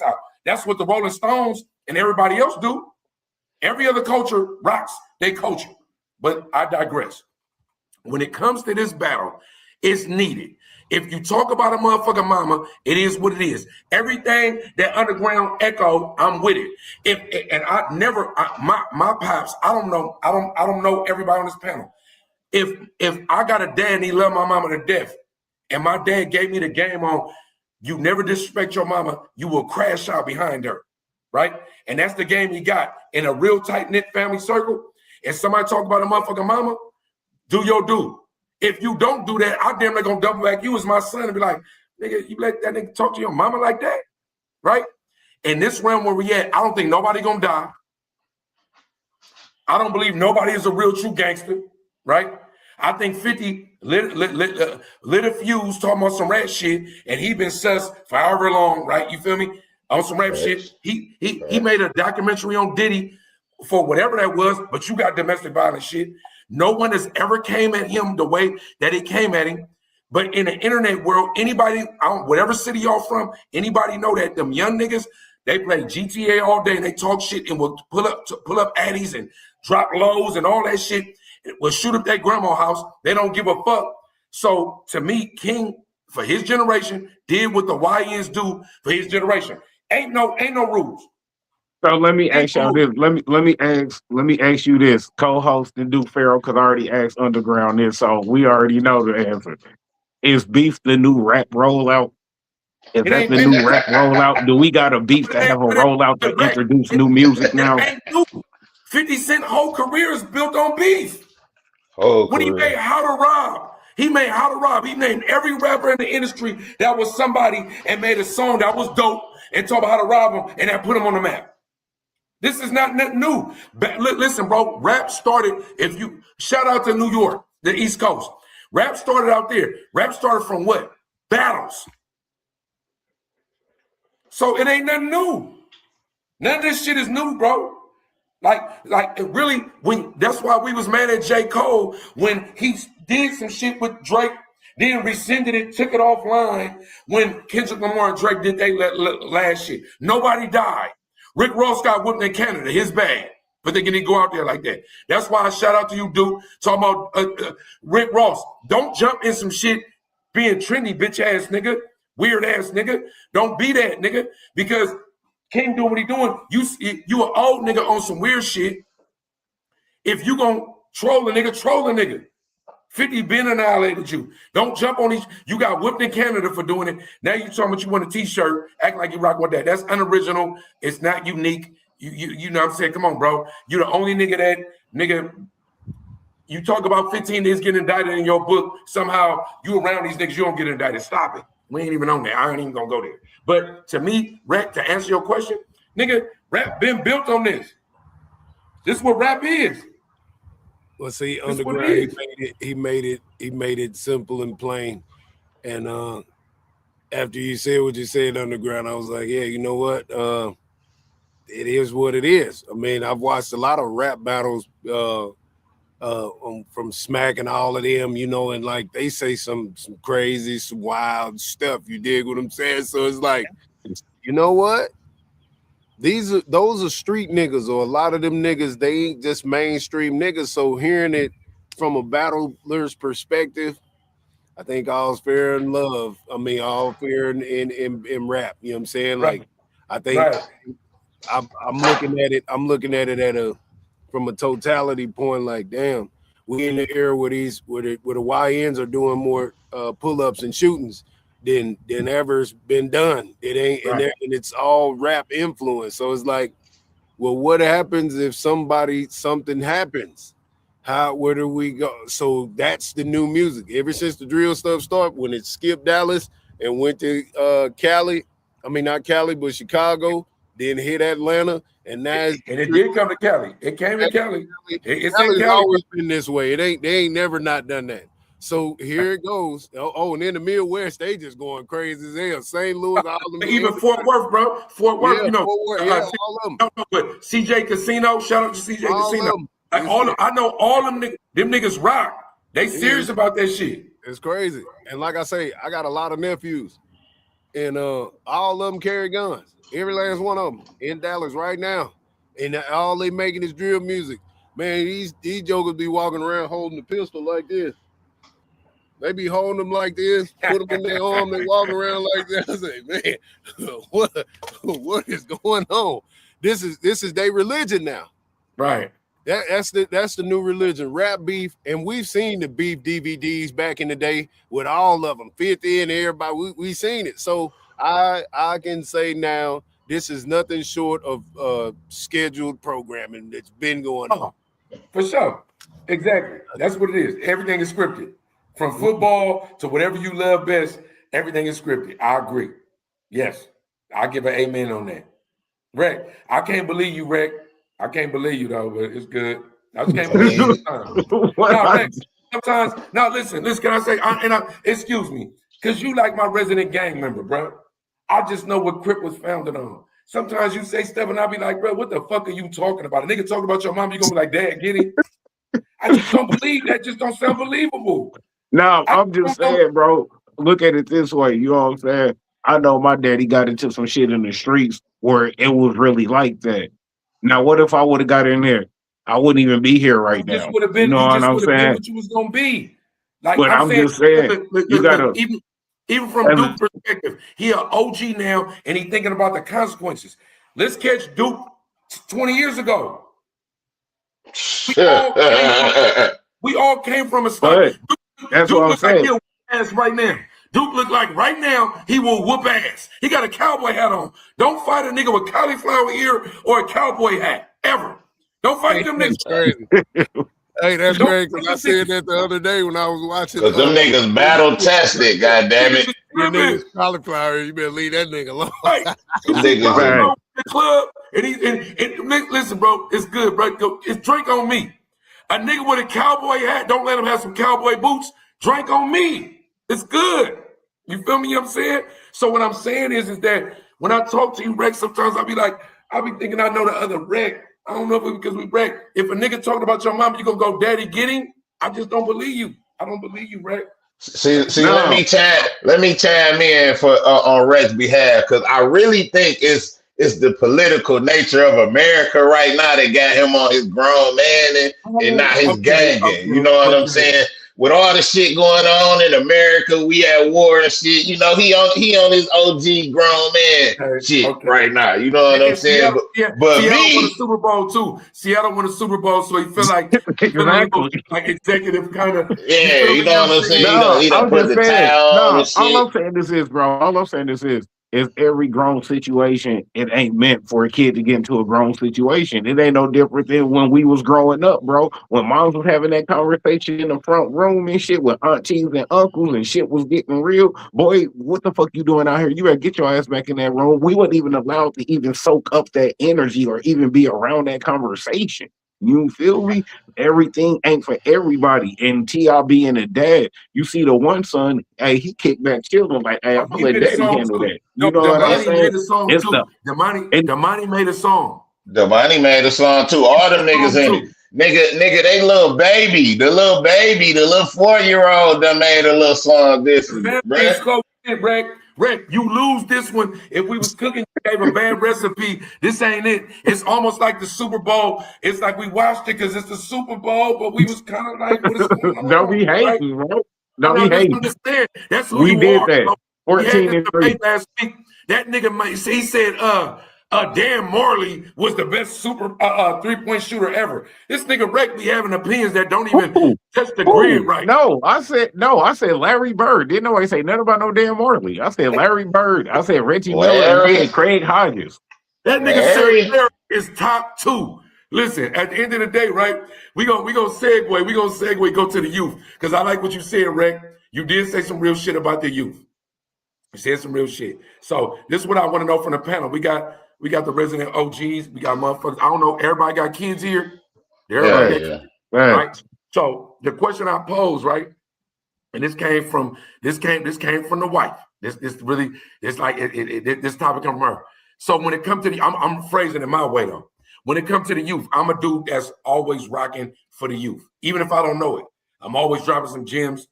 out. That's what the Rolling Stones and everybody else do. Every other culture rocks their culture. But I digress. When it comes to this battle, it's needed. If you talk about a motherfucking mama, it is what it is. Everything that underground echo, I'm with it. My pops, I don't know everybody on this panel. If I got a dad and he loved my mama to death, and my dad gave me the game on, you never disrespect your mama, you will crash out behind her, right? And that's the game he got in a real tight-knit family circle. And somebody talk about a motherfucking mama, do your do. If you don't do that, I damn near gonna double back you as my son and be like, nigga, you let that nigga talk to your mama like that, right? In this realm where we at, I don't think nobody gonna die. I don't believe nobody is a real true gangster, right? I think 50 lit a fuse talking about some rat shit, and he been sus for however long, right? You feel me? On some rap shit. He made a documentary on Diddy for whatever that was, but you got domestic violence shit. No one has ever came at him the way that he came at him. But in the internet world, anybody, whatever city y'all from, anybody know that them young niggas, they play GTA all day and they talk shit and will pull up addies and drop lows and all that shit. Will shoot up their grandma's house. They don't give a fuck. So to me, King, for his generation, did what the YNs do for his generation. Ain't no rules. So let me ask y'all this. Let me ask you this, co-host and Duke Pharaoh, because I already asked Underground this, so we already know the answer. Is beef the new rap rollout? Is that the new rap rollout? Do we got a beef to have a rollout to introduce new music now? 50 Cent whole career is built on beef. When he made How to Rob, he named every rapper in the industry that was somebody and made a song that was dope and talked about how to rob them and that put them on the map. This is not nothing new. Listen, bro, rap started, shout out to New York, the East Coast. Rap started out there. Rap started from what? Battles. So it ain't nothing new. None of this shit is new, bro. Like it really, that's why we was mad at J. Cole when he did some shit with Drake, then rescinded it, took it offline when Kendrick Lamar and Drake did their last shit. Nobody died. Rick Ross got whipped in Canada, his bad, but they didn't go out there like that. That's why I shout out to you, Duke, talking about Rick Ross. Don't jump in some shit being trendy, bitch ass nigga, weird ass nigga. Don't be that nigga, because King doing what he doing. You an old nigga on some weird shit. If you gonna troll a nigga, troll a nigga. 50 been annihilated you. Don't jump on these. You got whipped in Canada for doing it. Now you talking about you want a t-shirt, act like you rock with that. That's unoriginal. It's not unique. You know what I'm saying? Come on, bro. You the only nigga you talk about 15 niggas getting indicted in your book. Somehow you around these niggas, you don't get indicted. Stop it. We ain't even on that. I ain't even gonna go there. But to me, rap, to answer your question, nigga, rap been built on this. This is what rap is. Well, see, Underground, he made it simple and plain. And after you said what you said, Underground, I was like, yeah, you know what? It is what it is. I mean, I've watched a lot of rap battles from Smack and all of them, you know, and like they say some crazy, some wild stuff. You dig what I'm saying? So it's like, you know what? Those are street niggas, or a lot of them niggas, they ain't just mainstream niggas. So hearing it from a battler's perspective, I think all's fair in love. I mean, all fair in rap. You know what I'm saying? Right. Like, I think Right. I'm looking at it. I'm looking at it from a totality point. Like, damn, we in the era where the YNs are doing more pull-ups and shootings than ever's been done. It ain't, Right. and it's all rap influence. So it's like, well, what happens if something happens? Where do we go? So that's the new music. Ever since the drill stuff started, when it skipped Dallas and went to Cali, I mean not Cali, but Chicago, then hit Atlanta, and now and it did come to Cali. It came to Cali. It's in Cali's Cali. always been this way. They ain't never not done that. So here it goes. Oh, and in the Midwest, they just going crazy as hell. St. Louis, all them even Fort Worth, bro. Fort Worth, yeah, you know. Fort Worth, yeah, all of them. But CJ Casino, shout out to CJ Casino. Like I know all them niggas rock. They serious about that shit. It's crazy. And like I say, I got a lot of nephews, and all of them carry guns. Every last one of them in Dallas right now, and all they making is drill music. Man, these jokers be walking around holding the pistol like this. They be holding them like this, put them in their arm, they walk around like that. I say, man, what is going on? This is their religion now. Right. That's the new religion, rap beef, and we've seen the beef DVDs back in the day with all of them, 50 and everybody. We seen it, so I can say now this is nothing short of scheduled programming that's been going on. For sure, exactly. That's what it is. Everything is scripted, from football to whatever you love best. Everything is scripted. I agree. Yes, I give an amen on that. Rec, I can't believe you, Rec. I can't believe you though, but it's good. I just can't believe you sometimes. Now listen, can I say? Excuse me, because you like my resident gang member, bro. I just know what Crip was founded on. Sometimes you say stuff and I'll be like, bro, what the fuck are you talking about? A nigga talking about your mom, you gonna be like, Dad, get it? I just don't believe that. Just don't sound believable. No, I'm just saying, bro. Look at it this way. You know what I'm saying? I know my daddy got into some shit in the streets where it was really like that. Now, what if I would have got in there? I wouldn't even be here right now. You would have been. You know what I'm saying? What you was gonna be. Like, but I'm just saying, you gotta even from Duke's perspective, he an OG now, and he thinking about the consequences. Let's catch Duke 20 years ago. We all came from a start. That's what I'm saying. Like ass right now. Duke look like right now he will whoop ass. He got a cowboy hat on. Don't fight a nigga with cauliflower ear or a cowboy hat ever. Don't fight them niggas. Crazy. Hey, that's great because I said that the other day when I was watching. Because them niggas battle tested, goddammit. Your niggas cauliflower, you better leave that nigga alone. Right. Niggas the club and listen, bro, it's good, bro. It's drink on me. A nigga with a cowboy hat, don't let him have some cowboy boots. Drink on me. It's good. You feel me? You know what I'm saying? So what I'm saying is that when I talk to you, Rex, sometimes I'll be thinking I know the other Rex. I don't know if it's because we Rex. If a nigga talking about your mom, you gonna go, Daddy, get him? I just don't believe you. I don't believe you, Rex. See, no. let me chime in for on Rex's behalf, because I really think it's the political nature of America right now that got him on his grown man and not his gang. You know what I'm saying? With all the shit going on in America, we at war and shit. You know, he on his OG grown man shit right now. You know what I'm saying? But Seattle won a Super Bowl too. Seattle won a Super Bowl, so he feel like like executive kind of. Yeah, you know what I'm saying? No, he don't put the towel on and shit. All I'm saying this is, bro. All I'm saying this is every grown situation, it ain't meant for a kid to get into a grown situation. It ain't no different than when we was growing up, bro. When moms was having that conversation in the front room and shit with aunties and uncles and shit was getting real. Boy, what the fuck you doing out here? You better get your ass back in that room. We weren't even allowed to even soak up that energy or even be around that conversation. You feel me? Everything ain't for everybody. And T.I. being a dad, you see the one son, hey, he kicked back children like, hey, I'm gonna let daddy handle that. You know what I'm saying? Made a song too. Damani made a song. Damani made a song too. All them niggas in it. Nigga, they little baby, the little 4-year-old that made a little song this is, Rick, you lose this one. If we was cooking, you gave a bad recipe. This ain't it. It's almost like the Super Bowl. It's like we watched it because it's the Super Bowl, but we was kind of like, what is going on? Don't be hating, bro. No, he hates. Understand. That's who We you did are. that. We had 14 this and 3. debate last week. That nigga, he said, Dan Marley was the best super 3-point shooter ever. This nigga Rex be having opinions that don't even touch the grid right. No, I said Larry Bird. Didn't nobody say nothing about no Dan Marley. I said Larry Bird. I said Reggie Miller. And I said Craig Hodges. That nigga said Larry is top 2. Listen, at the end of the day, right? We gonna segue, go to the youth. Because I like what you said, Rex. You did say some real shit about the youth. You said some real shit. So this is what I want to know from the panel. We got the resident OGs. We got motherfuckers. I don't know. Everybody got kids here. Everybody got kids, right? So the question I pose, right? And this came from the wife. This topic come from her. So when it comes to the, I'm phrasing it my way though. When it comes to the youth, I'm a dude that's always rocking for the youth, even if I don't know it. I'm always dropping some gems.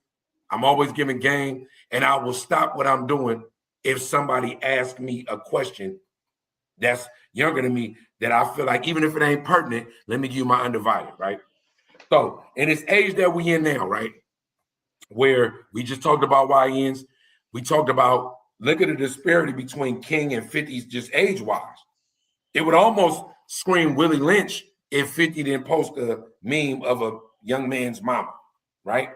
I'm always giving game, and I will stop what I'm doing if somebody asks me a question that's younger than me that I feel like, even if it ain't pertinent, let me give you my undivided, right? So in this age that we in now, right, where we just talked about YNs, we talked about, look at the disparity between King and 50's just age-wise. It would almost scream Willie Lynch if 50 didn't post a meme of a young man's mama, right?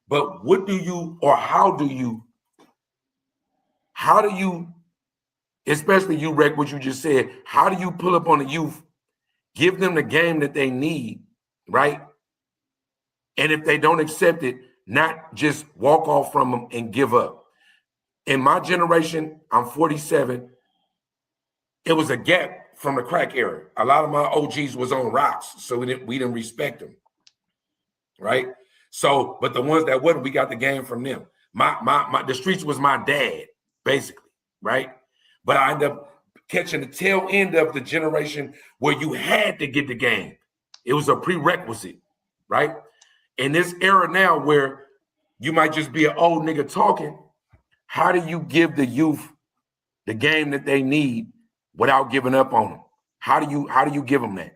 But what do you, or how do you, especially you, Rec, what you just said, how do you pull up on the youth, give them the game that they need, right? And if they don't accept it, not just walk off from them and give up. In my generation, I'm 47, it was a gap from the crack era. A lot of my OGs was on rocks, so we didn't respect them, right? So, but the ones that wouldn't, we got the game from them. The streets was my dad, basically, right? But I ended up catching the tail end of the generation where you had to get the game. It was a prerequisite, right? In this era now where you might just be an old nigga talking, how do you give the youth the game that they need without giving up on them? How do you give them that?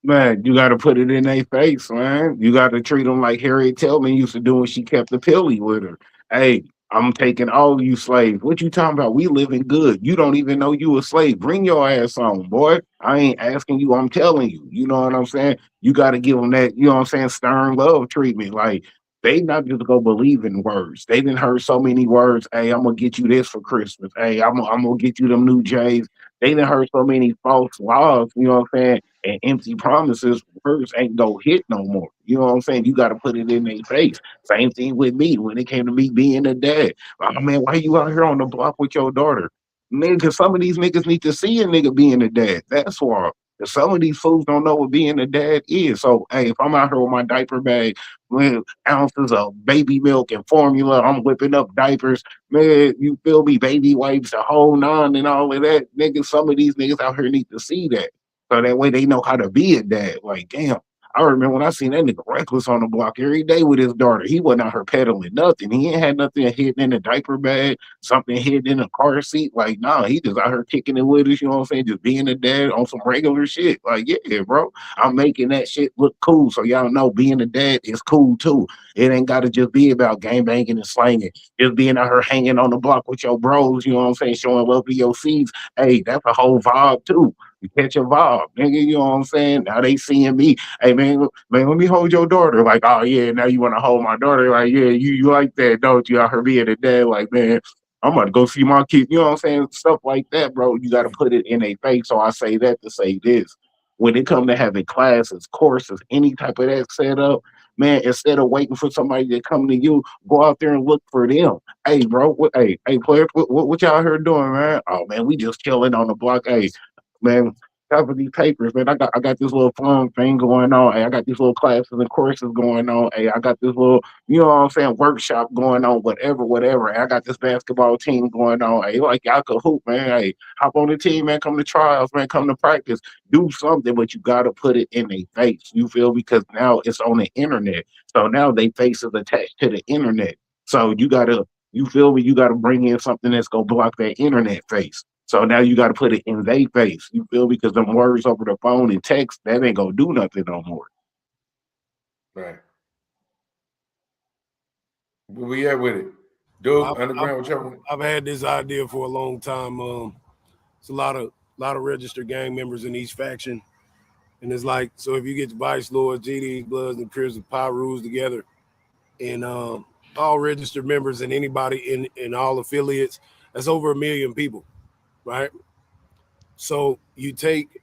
Man, you got to put it in their face, man. You got to treat them like Harriet Tubman used to do when she kept the pilly with her. Hey, I'm taking all you slaves. What you talking about? We living good. You don't even know you a slave. Bring your ass on, boy. I ain't asking you. I'm telling you. You know what I'm saying? You got to give them that, you know what I'm saying, stern love treatment. Like, they not just go believe in words. They done heard so many words. Hey, I'm going to get you this for Christmas. Hey, I'm going to get you them new J's. They done heard so many false laws, you know what I'm saying, and empty promises. Words ain't go hit no more. You know what I'm saying? You got to put it in their face. Same thing with me when it came to me being a dad. Oh, man, why you out here on the block with your daughter? Nigga, because some of these niggas need to see a nigga being a dad. That's why. Because some of these fools don't know what being a dad is. So, hey, if I'm out here with my diaper bag, with ounces of baby milk and formula, I'm whipping up diapers, man, you feel me, baby wipes, the whole nine and all of that. Niggas, some of these niggas out here need to see that. So that way they know how to be a dad. Like, damn, I remember when I seen that nigga Reckless on the block every day with his daughter. He wasn't out here peddling nothing. He ain't had nothing hidden in the diaper bag, something hidden in a car seat. Like, nah, he just out here kicking it with us, you know what I'm saying? Just being a dad on some regular shit. Like, yeah, bro, I'm making that shit look cool. So y'all know being a dad is cool too. It ain't got to just be about gang banging and slanging. Just being out here hanging on the block with your bros, you know what I'm saying? Showing love to your seeds. Hey, that's a whole vibe too. You catch a vibe, nigga, you know what I'm saying? Now they seeing me. Hey, man, let me hold your daughter. Like, oh, yeah, now you want to hold my daughter. Like, yeah, you like that, don't you? Out her being a dad, like, man, I'm about to go see my kid. You know what I'm saying? Stuff like that, bro. You got to put it in a face. So I say that to say this. When it comes to having classes, courses, any type of that set up, man, instead of waiting for somebody to come to you, go out there and look for them. Hey, bro, hey, players, what y'all here doing, man? Oh, man, we just chilling on the block. Hey, man, top of these papers, man. I got this little fun thing going on. Hey, I got these little classes and courses going on. Hey, I got this little, you know what I'm saying, workshop going on, whatever. Hey, I got this basketball team going on. Hey, like y'all could hoop, man. Hey, hop on the team, man. Come to trials, man. Come to practice. Do something, but you gotta put it in their face. You feel? Because now it's on the internet. So now they face is attached to the internet. So you gotta, you feel me? You gotta bring in something that's gonna block that internet face. So now you got to put it in their face. You feel? Because them words over the phone and text, that ain't going to do nothing no more. Right. Where we at with it? Duke, underground, whichever one. I've had this idea for a long time. It's a lot of registered gang members in each faction. And it's like, so if you get the Vice Lords, GDs, Bloods, and Crips and Pyrus together, and all registered members and anybody in all affiliates, that's over 1 million people, right? So you take,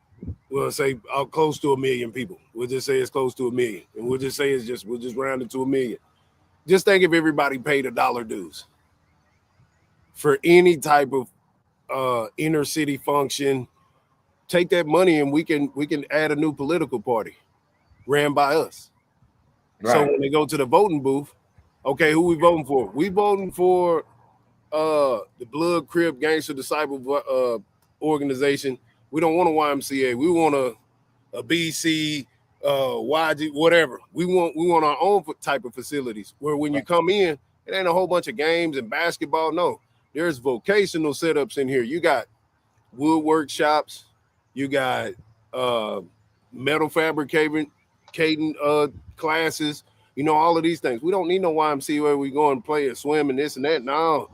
we'll say close to 1 million people. We'll just say it's close to 1 million. And we'll just say we'll just round it to 1 million. Just think if everybody paid $1 dues for any type of inner city function. Take that money and we can add a new political party ran by us. Right. So when they go to the voting booth, okay, who we voting for? We voting for the Blood Crip Gangster Disciple organization. We don't want a YMCA. We want a BC, YG, whatever. We want our own type of facilities where when you come in, it ain't a whole bunch of games and basketball. No, there's vocational setups in here. You got woodwork shops. You got metal fabricating classes, all of these things. We don't need no YMCA where we go and play and swim and this and that. No,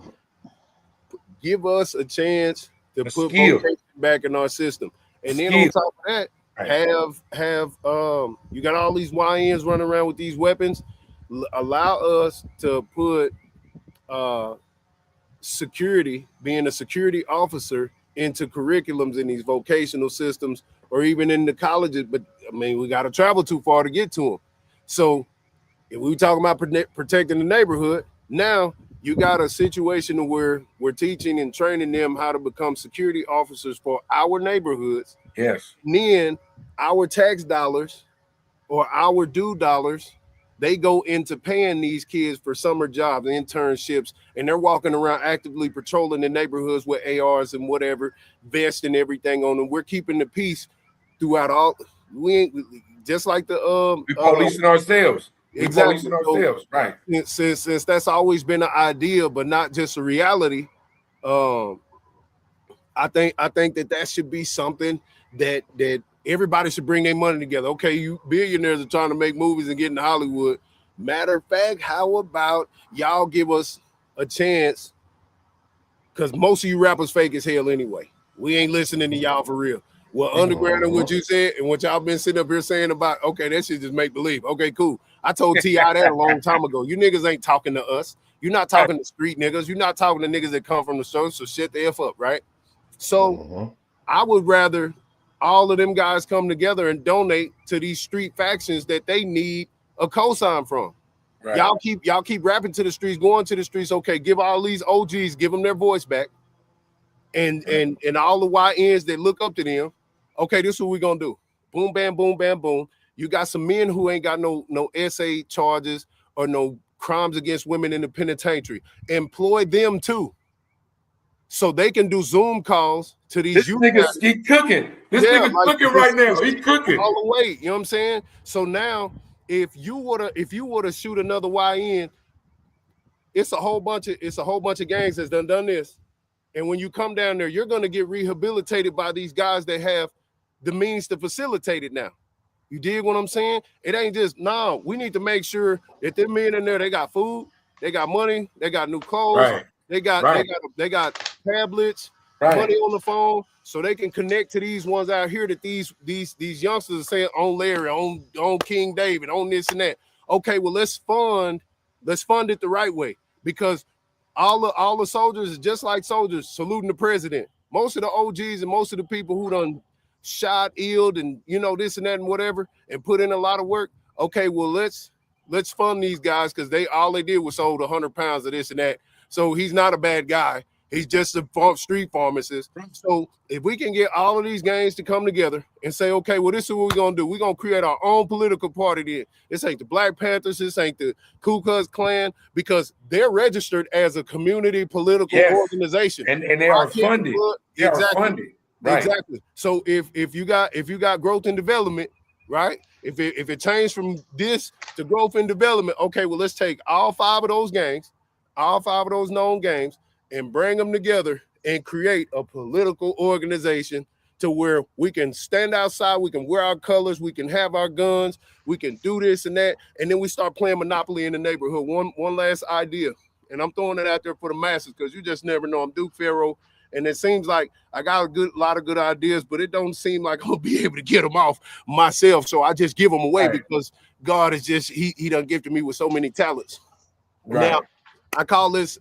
give us a chance to put vocation back in our system. And then on top of that, have you got all these YNs running around with these weapons. Allow us to put security, being a security officer, into curriculums in these vocational systems or even in the colleges. But I mean, we got to travel too far to get to them. So if we talking about protecting the neighborhood, now you got a situation where we're teaching and training them how to become security officers for our neighborhoods. Yes. And then our tax dollars or our due dollars, they go into paying these kids for summer jobs, internships, and they're walking around actively patrolling the neighborhoods with ARs and whatever, vests and everything on them. We're keeping the peace throughout all. We ain't just like the we policing ourselves. Exactly. Policing ourselves, right? Since that's always been an idea, but not just a reality. I think that should be something that everybody should bring their money together. Okay, you billionaires are trying to make movies and get into Hollywood. Matter of fact, how about y'all give us a chance? Because most of you rappers fake as hell anyway. We ain't listening to y'all for real. Well, underground and what you said and what y'all been sitting up here saying about, okay, that shit just make believe. Okay, cool. I told T.I. that a long time ago. You niggas ain't talking to us. You're not talking to street niggas. You're not talking to niggas that come from the show. So shut the F up, right? So I would rather all of them guys come together and donate to these street factions that they need a cosign from. Right. Y'all keep rapping to the streets, going to the streets. Okay, give all these OGs, give them their voice back, and all the YNs that look up to them. Okay, this is what we're gonna do. Boom, bam, boom, bam, boom. You got some men who ain't got no SA charges or no crimes against women in the penitentiary. Employ them too. So they can do Zoom calls to these. This nigga's cooking. This nigga's cooking right now. He's cooking all the way. You know what I'm saying? So now, if you were to shoot another YN, it's a whole bunch of gangs that's done this. And when you come down there, you're gonna get rehabilitated by these guys that have the means to facilitate it now. You dig what I'm saying? It ain't just we need to make sure that them men in there, they got food, they got money, they got new clothes. Right. They got tablets, money on the phone, so they can connect to these ones out here that these youngsters are saying on Larry, on King David, on this and that. Okay, well let's fund it the right way, because all the soldiers is just like soldiers saluting the president. Most of the OGs and most of the people who done shot, illed, and this and that and whatever, and put in a lot of work. Okay, well let's fund these guys, because all they did was sold 100 pounds of this and that. So he's not a bad guy. He's just a street pharmacist. So if we can get all of these gangs to come together and say, okay, well, this is what we're going to do. We're going to create our own political party then. This ain't the Black Panthers. This ain't the Ku Klux Klan, because they're registered as a community political organization. And they are funded. They are funded. Right. Exactly. So if you got growth and development, right? If it changed from this to growth and development, okay, well, let's take all 5 of those gangs, all 5 of those known gangs, and bring them together and create a political organization to where we can stand outside, we can wear our colors, we can have our guns, we can do this and that, and then we start playing Monopoly in the neighborhood. One last idea, and I'm throwing it out there for the masses because you just never know. I'm Duke Pharaoh, and it seems like I got a lot of good ideas, but it don't seem like I'm gonna be able to get them off myself. So I just give them away because God is just he done gifted me with so many talents. Right. Now I call this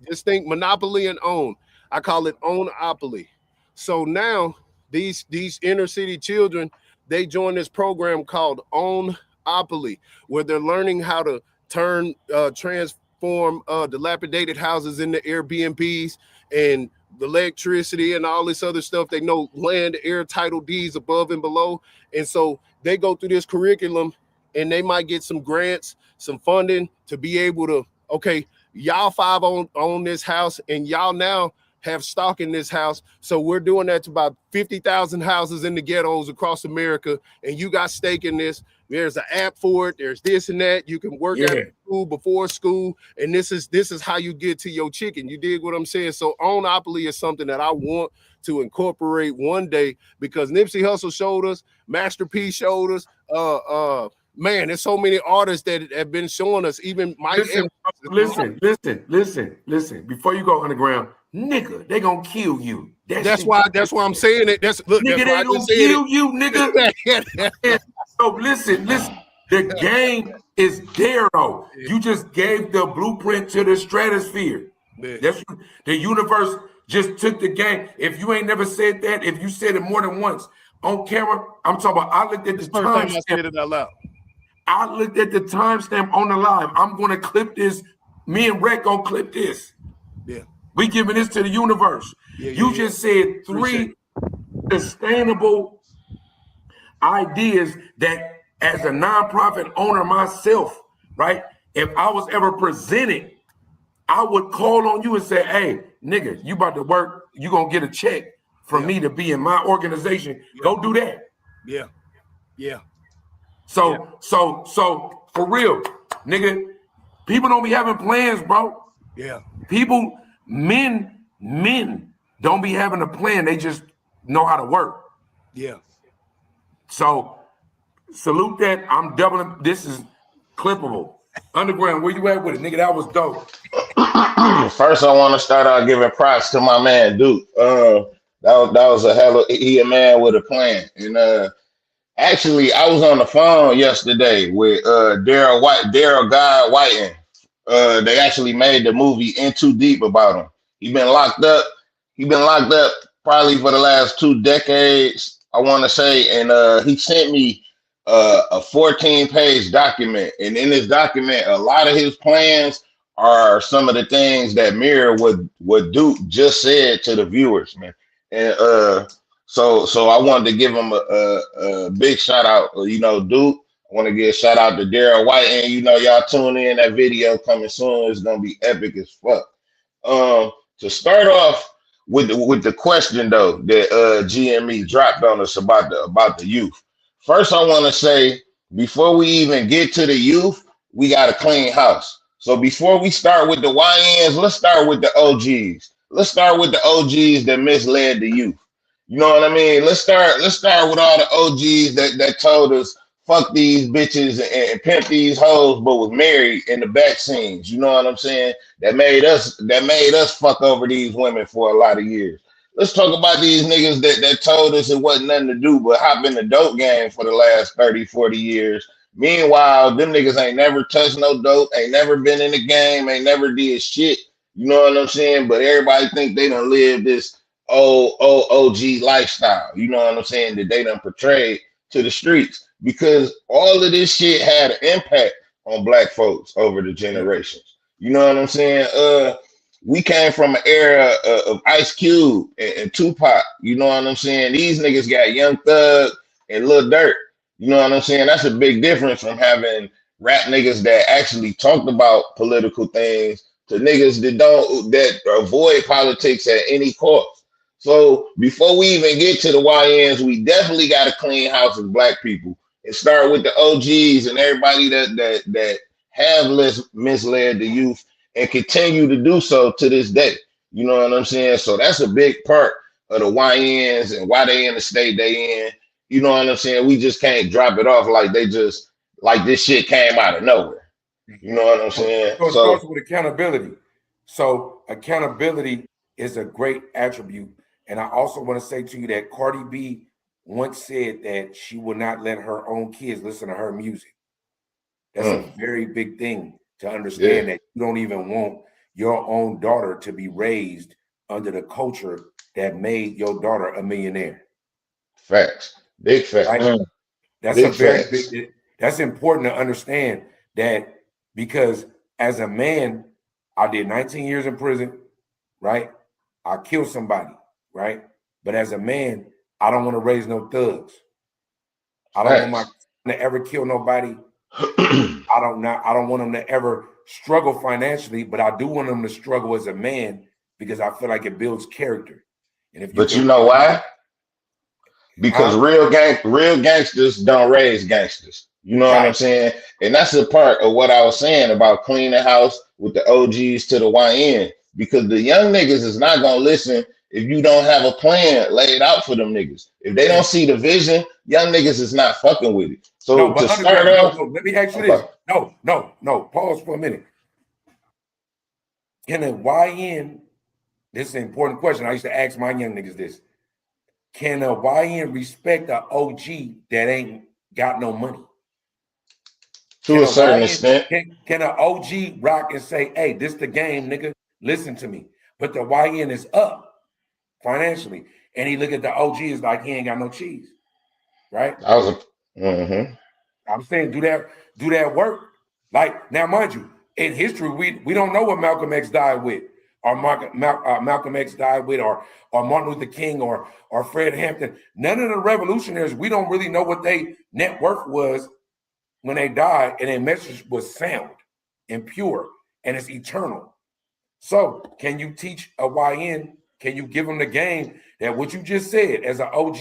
just think Monopoly and Own. I call it Own-opoly. So now these inner city children, they join this program called Own-opoly, where they're learning how to transform dilapidated houses into Airbnbs and the electricity and all this other stuff. They know land, air, title deeds above and below. And so they go through this curriculum and they might get some grants, some funding to be able to, okay, y'all 5 own this house and y'all now have stock in this house. So we're doing that to about 50,000 houses in the ghettos across America. And you got stake in this. There's an app for it. There's this and that. You can work at school, before school. And this is how you get to your chicken. You dig what I'm saying? So Own-opoly is something that I want to incorporate one day because Nipsey Hussle showed us, Master P showed us, man, there's so many artists that have been showing us, even Mike. Listen. Before you go underground, nigga, they gonna kill you. That's why I'm saying it. Nigga, they gonna kill you, nigga. So listen. The game is there, though. You just gave the blueprint to the stratosphere. That's the universe just took the game. If you ain't never said that, if you said it more than once on camera, I'm talking about. I looked at the time. I said it out loud. I looked at the timestamp on the live. I'm gonna clip this. Me and Rec gonna clip this. Yeah. We giving this to the universe. You just said 3 sustainable ideas that as a nonprofit owner myself, right? If I was ever presented, I would call on you and say, hey, nigga, you about to work, you gonna get a check from me to be in my organization. Go do that. Yeah. So for real, nigga, people don't be having plans, bro. Yeah. People, men don't be having a plan. They just know how to work. Yeah. So salute that. I'm doubling. This is clippable. Underground, where you at with it, nigga? That was dope. First, I want to start out giving props to my man Duke. That was a hell of he a man with a plan. And actually, I was on the phone yesterday with Daryl Guy Whiten. They actually made the movie In Too Deep about him. He's been locked up probably for the last 2 decades, I want to say. And he sent me a 14-page document. And in this document, a lot of his plans are some of the things that mirror what Duke just said to the viewers, man. And so I wanted to give him a big shout out. Duke. I want to give a shout out to Daryl White, and y'all tune in. That video coming soon. It's gonna be epic as fuck. To start off with the question though that GME dropped on us about the youth. First, I want to say before we even get to the youth, we got a clean house. So before we start with the YNs, let's start with the OGs. Let's start with the OGs that misled the youth. You know what I mean? Let's start with all the OGs that told us fuck these bitches and pimp these hoes, but was married in the back scenes. You know what I'm saying? That made us fuck over these women for a lot of years. Let's talk about these niggas that told us it wasn't nothing to do but hop in the dope game for the last 30, 40 years. Meanwhile, them niggas ain't never touched no dope, ain't never been in the game, ain't never did shit. You know what I'm saying? But everybody think they done live this old OG lifestyle. You know what I'm saying? That they done portrayed to the streets. Because all of this shit had an impact on black folks over the generations. You know what I'm saying? We came from an era of Ice Cube and Tupac. You know what I'm saying? These niggas got Young Thug and Lil Durk. You know what I'm saying? That's a big difference from having rap niggas that actually talked about political things to niggas that avoid politics at any cost. So before we even get to the YNs, we definitely got to clean house as black people and start with the OGs and everybody that have misled the youth and continue to do so to this day. You know what I'm saying? So that's a big part of the YNs and why they in the state they in. You know what I'm saying? We just can't drop it off like they just like this shit came out of nowhere. You know what I'm saying? So it starts with accountability. So accountability is a great attribute. And I also want to say to you that Cardi B once said that she will not let her own kids listen to her music. That's a very big thing to understand, that you don't even want your own daughter to be raised under the culture that made your daughter a millionaire. Facts. Big facts. Right? That's big a very facts. big, that's important to understand, that because as a man, I did 19 years in prison, right? I killed somebody, right? But as a man, I don't want to raise no thugs. I don't want my son to ever kill nobody. I don't want them to ever struggle financially, but I do want them to struggle as a man, because I feel like it builds character. And if you know why? Because real gangsters don't raise gangsters. You know what I'm saying? And that's a part of what I was saying about cleaning house with the OGs to the YN. Because the young niggas is not gonna listen if you don't have a plan laid out for them niggas. If they don't see the vision, young niggas is not fucking with it. So to start off, let me ask you this. No. Pause for a minute. Can a YN, this is an important question. I used to ask my young niggas this. Can a YN respect an OG that ain't got no money? To a certain extent. Can an OG rock and say, hey, this the game, nigga, listen to me. But the YN is up financially. And he look at the OG, is like, he ain't got no cheese. Right? I'm saying do that work. Like, now mind you, in history, we don't know what Malcolm X died with, or Malcolm X died with, or Martin Luther King, or Fred Hampton. None of the revolutionaries, we don't really know what their net worth was when they died, and their message was sound and pure, and it's eternal. So can you teach a YN, can you give them the game that what you just said as an OG,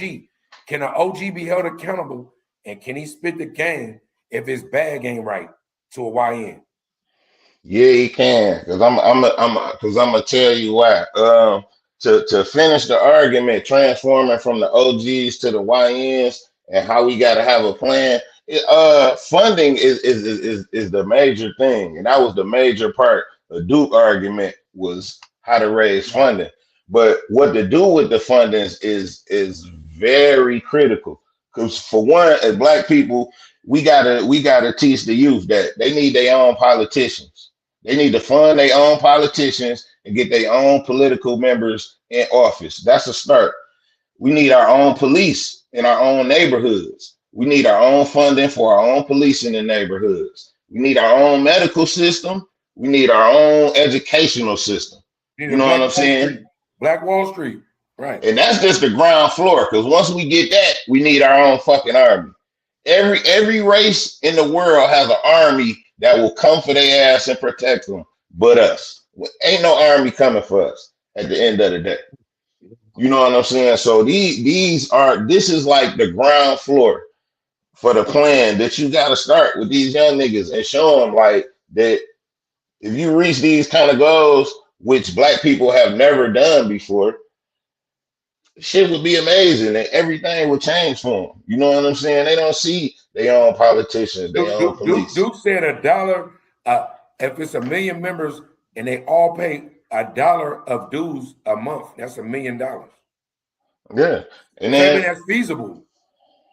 can an OG be held accountable, and can he spit the game if his bag ain't right to a YN? Yeah, he can, because I'm gonna tell you why. To finish the argument, transforming from the OGs to the YNs and how we gotta have a plan. Funding is the major thing, and that was the major part. The Duke argument was how to raise funding, but what to do with the funding is very critical. Because for one, as Black people, we gotta teach the youth that they need their own politicians. They need to fund their own politicians and get their own political members in office. That's a start. We need our own police in our own neighborhoods. We need our own funding for our own police in the neighborhoods. We need our own medical system. We need our own educational system. You know what I'm saying? Black Wall Street, right? And that's just the ground floor. Because once we get that, we need our own fucking army. Every race in the world has an army that will come for their ass and protect them, but us. Ain't no army coming for us at the end of the day. You know what I'm saying? So this is like the ground floor for the plan that you got to start with these young niggas and show them like that. If you reach these kind of goals, which Black people have never done before, shit would be amazing and everything would change for them. You know what I'm saying? They don't see their own politicians, their own police. Duke said $1, if it's 1 million members and they all pay $1 of dues a month, that's $1 million. Yeah. And then that's feasible.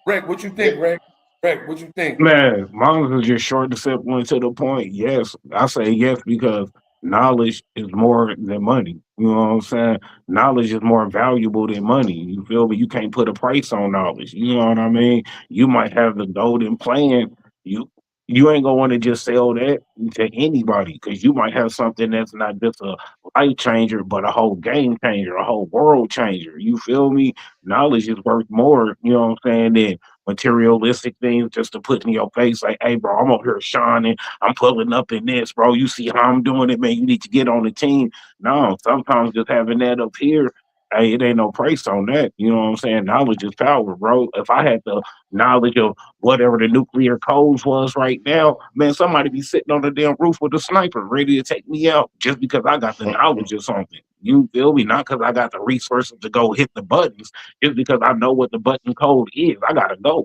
Greg, what you think, Greg? Greg, what you think? Man, mine is just short and simple and to the point. Yes, I say yes because knowledge is more than money. You know what I'm saying? Knowledge is more valuable than money. You feel me? You can't put a price on knowledge. You know what I mean? You might have the golden plan. You ain't gonna want to just sell that to anybody because you might have something that's not just a life changer, but a whole game changer, a whole world changer. You feel me? Knowledge is worth more, you know what I'm saying, than materialistic things just to put in your face like, hey, bro, I'm over here shining. I'm pulling up in this, bro. You see how I'm doing it, man. You need to get on the team. No, sometimes just having that up here, hey, it ain't no price on that. You know what I'm saying? Knowledge is power, bro. If I had the knowledge of whatever the nuclear codes was right now, man, somebody be sitting on the damn roof with a sniper ready to take me out just because I got the knowledge of something. You feel me? Not because I got the resources to go hit the buttons. It's because I know what the button code is. I gotta go.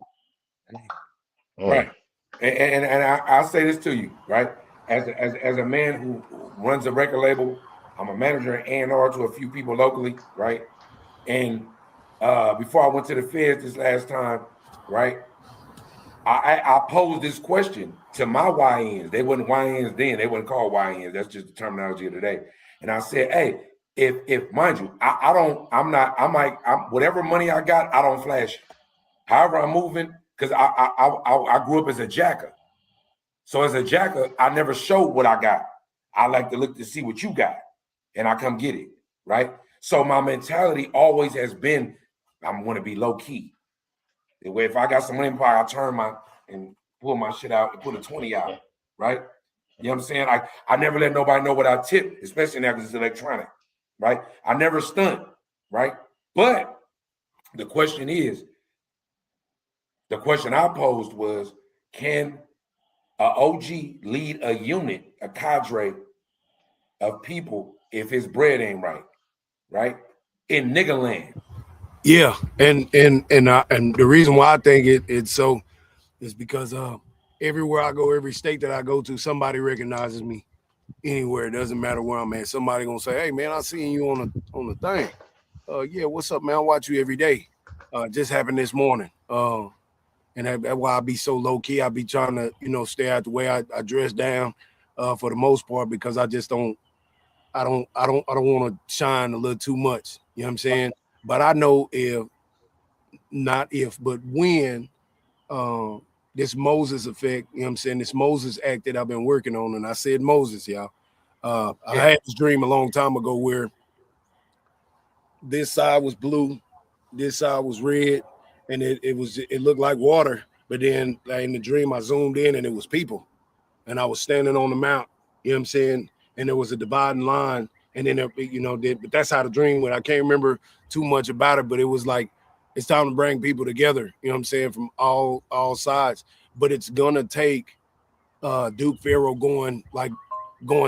Right. And I'll say this to you, right? As a man who runs a record label, I'm a manager and A&R to a few people locally, right? And before I went to the feds this last time, right? I posed this question to my YNs. They wasn't YNs then. They wasn't called YNs. That's just the terminology of today. And I said, hey, if mind you, I'm whatever money I got, I don't flash it. However I'm moving, because I grew up as a jacker. So as a jacker, I never showed what I got. I like to look to see what you got, and I come get it, right? So my mentality always has been, I'm going to be low key. The way if I got some money in power, I turn and pull my shit out and put a 20 out, right? You know what I'm saying? I never let nobody know what I tip, especially now because it's electronic, right? I never stunt, right? But the question I posed was, can an OG lead a unit, a cadre of people if his bread ain't right? In nigga land. Yeah, and the reason why I think it's so is because everywhere I go, every state that I go to, somebody recognizes me. Anywhere, it doesn't matter where I'm at. Somebody gonna say, "Hey man, I seen you on the thing." Yeah, what's up, man? I watch you every day. Just happened this morning. And that's why I be so low key. I be trying to, stay out the way. I dress down for the most part because I just don't. I don't want to shine a little too much. You know what I'm saying? But I know but when this Moses effect, you know what I'm saying, this Moses act that I've been working on, and I said Moses, y'all. I had this dream a long time ago where this side was blue, this side was red, and it looked like water. But then in the dream, I zoomed in and it was people, and I was standing on the mount. You know what I'm saying? And there was a dividing line, and then but that's how the dream went. I can't remember too much about it, but it was like it's time to bring people together. You know what I'm saying, from all sides. But it's gonna take Duke Pharaoh going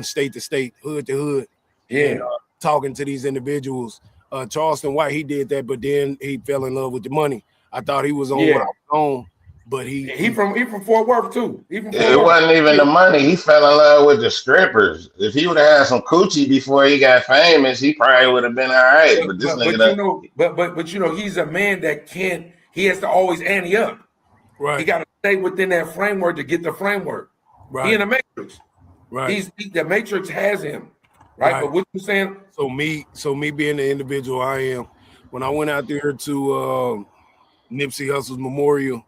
state to state, hood to hood, and talking to these individuals. Charleston White, he did that, but then he fell in love with the money. I thought he was on what I was on, but he from Fort Worth too. It wasn't even the money. He fell in love with the strippers. If he would have had some coochie before he got famous, he probably would have been all right. But this nigga, he's a man that can't. He has to always ante up. Right. He got to stay within that framework to get the framework. Right. He in the matrix. Right. The matrix has him. Right. But what you saying? So me being the individual I am, when I went out there to Nipsey Hussle's memorial,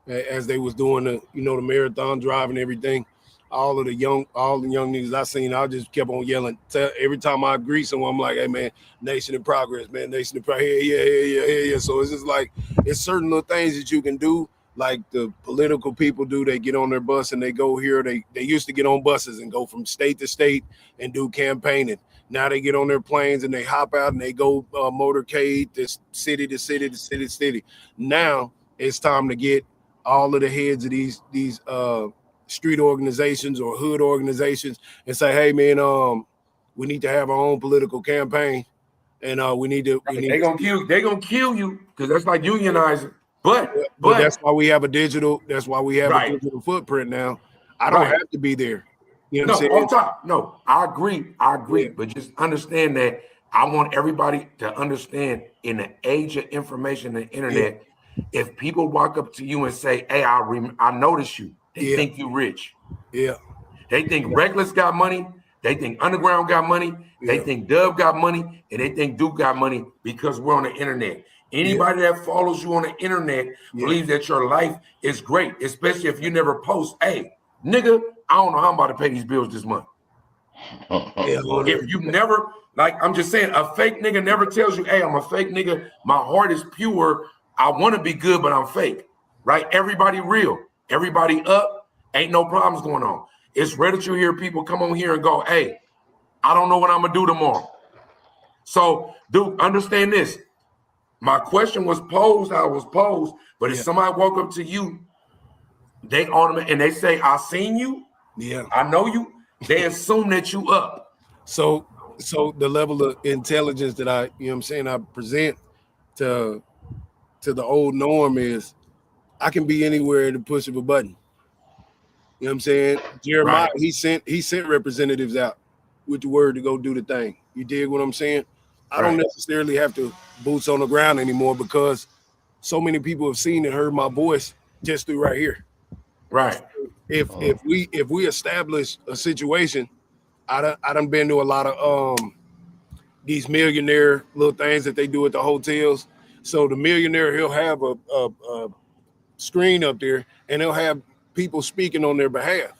as they was doing the marathon drive and everything, all the young niggas I seen, I just kept on yelling. Every time I greet someone, I'm like, hey man, nation in progress, man, nation in progress. Yeah. So it's just like, it's certain little things that you can do, like the political people do. They get on their bus and they go here. They used to get on buses and go from state to state and do campaigning. Now they get on their planes and they hop out and they go motorcade this city to city to city to city. Now it's time to get all of the heads of these street organizations or hood organizations and say, hey man, we need to have our own political campaign, and they gonna kill you because that's like unionizing. But that's why we have a digital. That's why we have a digital footprint now. I don't have to be there. You know what I'm saying? On top. No, I agree. Yeah. But just understand that I want everybody to understand, in the age of information and the internet, if people walk up to you and say, hey, I noticed you, they think you rich. Yeah. They think Reckless got money. They think Underground got money. They think Dub got money. And they think Duke got money because we're on the internet. Anybody that follows you on the internet believes that your life is great, especially if you never post, hey, nigga, I don't know how I'm about to pay these bills this month. If you never, I'm just saying, a fake nigga never tells you, hey, I'm a fake nigga. My heart is pure. I want to be good, but I'm fake, right? Everybody real. Everybody up. Ain't no problems going on. It's rare that you hear people come on here and go, hey, I don't know what I'm going to do tomorrow. So, dude, understand this. My question was posed how it was posed, but if somebody walk up to you, they and they say, I seen you, I know you, they assume that you up. So So the level of intelligence that I, you know what I'm saying, I present to the old norm is I can be anywhere at the push of a button. You know what I'm saying? Jeremiah, Right. he sent representatives out with the word to go do the thing. You dig what I'm saying? I don't Right. necessarily have to boots on the ground anymore because so many people have seen and heard my voice just through right here. Right. If we establish a situation, I done been to a lot of these millionaire little things that they do at the hotels. So the millionaire, he'll have a screen up there and they'll have people speaking on their behalf.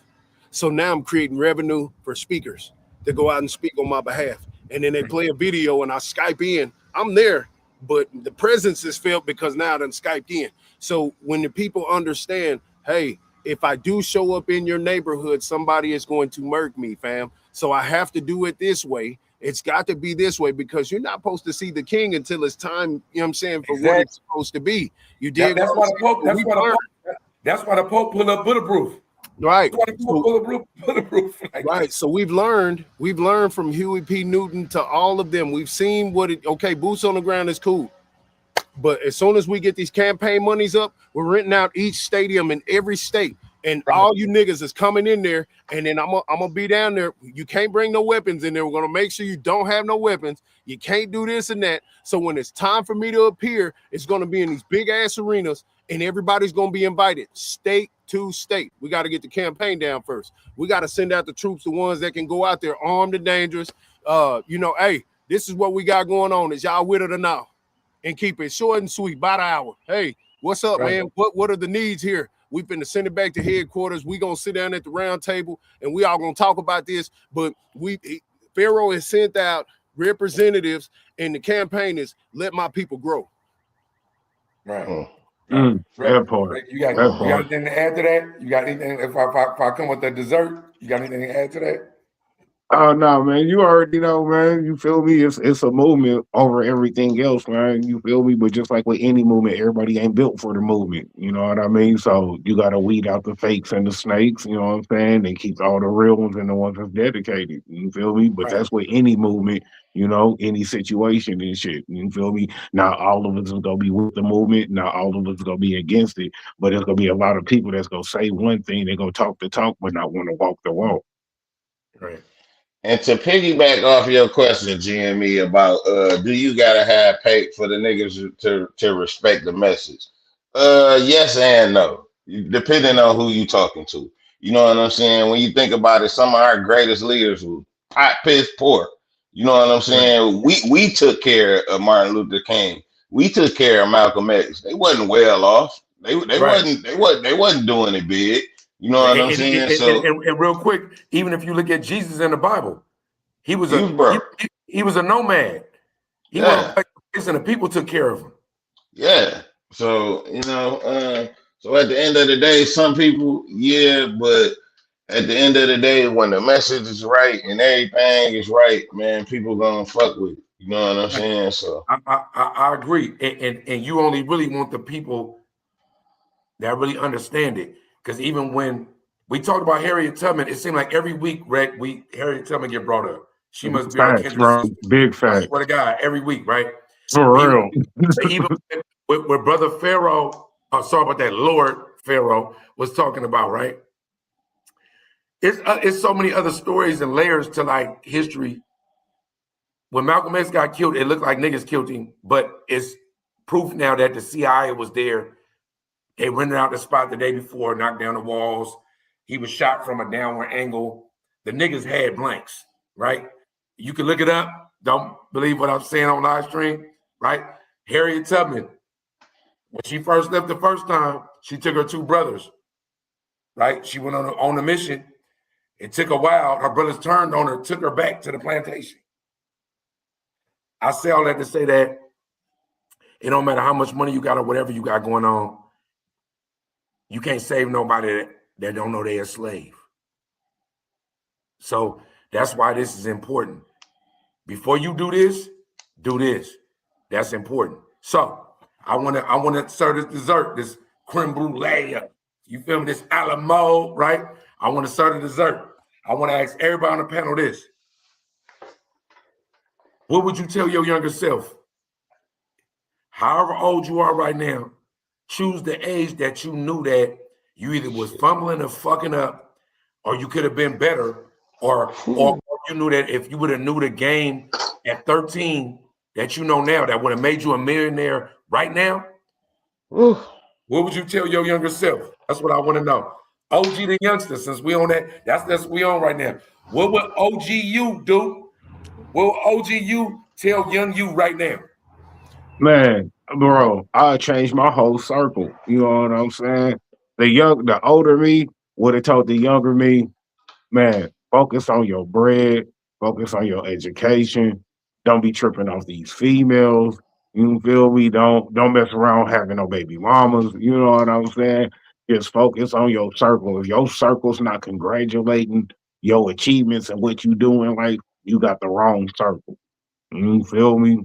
So now I'm creating revenue for speakers to go out and speak on my behalf. And then they play a video and I Skype in. I'm there, but the presence is felt because now I'm Skyped in. So when the people understand, hey, if I do show up in your neighborhood, somebody is going to murk me, fam. So I have to do it this way. It's got to be this way because you're not supposed to see the king until it's time, you know what I'm saying, for what it's supposed to be. You did. That's why the Pope pulled up bulletproof. Right. Bulletproof. Right. So we've learned from Huey P. Newton to all of them. We've seen okay, boots on the ground is cool. But as soon as we get these campaign monies up, we're renting out each stadium in every state. And all you niggas is coming in there, and then I'm gonna be down there. You can't bring no weapons in there. We're gonna make sure you don't have no weapons. You can't do this and that. So when it's time for me to appear, it's gonna be in these big ass arenas, and everybody's gonna be invited, state to state. We got to get the campaign down first. We got to send out the troops, the ones that can go out there armed and dangerous. Hey, this is what we got going on. Is y'all with it or not? And keep it short and sweet, by the hour. Hey, what's up, man? What are the needs here? We've been to send it back to headquarters. We gonna sit down at the round table and we all gonna talk about this. But Pharaoh has sent out representatives, and the campaign is let my people grow. Right. That part. You got anything to add to that? You got anything? If I come with the dessert, you got anything to add to that? Oh no, man! You already know, man. You feel me? It's a movement over everything else, man. You feel me? But just like with any movement, everybody ain't built for the movement. You know what I mean? So you got to weed out the fakes and the snakes. You know what I'm saying? And keep all the real ones and the ones that's dedicated. You feel me? But that's with any movement. You know, any situation and shit. You feel me? Not all of us is gonna be with the movement. Not all of us is gonna be against it. But there's gonna be a lot of people that's gonna say one thing. They're gonna talk the talk, but not want to walk the walk. Right. And to piggyback off your question, GME, about do you gotta have pay for the niggas to respect the message? Yes and no, depending on who you talking to. You know what I'm saying? When you think about it, some of our greatest leaders were hot, piss, poor. You know what I'm saying? We took care of Martin Luther King. We took care of Malcolm X. They wasn't well off. They wasn't doing it big. You know what I'm saying? And real quick, even if you look at Jesus in the Bible, he was a nomad. He went to place and the people took care of him. Yeah. So so at the end of the day, some people, but at the end of the day, when the message is right and everything is right, man, people gonna fuck with it. You know what I'm saying? So I agree, and you only really want the people that really understand it. Because even when we talked about Harriet Tubman, it seemed like every week, Harriet Tubman get brought up. She must be our Kendrick's sister. Big fact. I swear to God, every week, right? For real. Even with Brother Pharaoh, sorry about that, Lord Pharaoh was talking about, right? It's so many other stories and layers to like history. When Malcolm X got killed, it looked like niggas killed him, but it's proof now that the CIA was there. They rented out the spot the day before, knocked down the walls. He was shot from a downward angle. The niggas had blanks, right? You can look it up. Don't believe what I'm saying on live stream, right? Harriet Tubman, when she first left the first time, she took her two brothers, right? She went on a mission. It took a while. Her brothers turned on her, took her back to the plantation. I say all that to say that it don't matter how much money you got or whatever you got going on. You can't save nobody that don't know they're a slave. So that's why this is important. Before you do this, do this. That's important. So I want to serve this dessert, this creme brulee. You feel me? This a la mode, right? I want to serve the dessert. I want to ask everybody on the panel this. What would you tell your younger self? However old you are right now, choose the age that you knew that you either was fumbling or fucking up, or you could have been better, or you knew that if you would have knew the game at 13 that you know now that would have made you a millionaire right now. What would you tell your younger self? That's what I want to know. OG the youngster, since we on that, that's we on right now. What would OG you do? What would OG you tell young you right now? Man, bro, I changed my whole circle. You know what I'm saying? The older me would have told the younger me, man, focus on your bread, focus on your education. Don't be tripping off these females. You feel me? Don't mess around having no baby mamas. You know what I'm saying? Just focus on your circle. If your circle's not congratulating your achievements and what you do in life, you got the wrong circle. You feel me?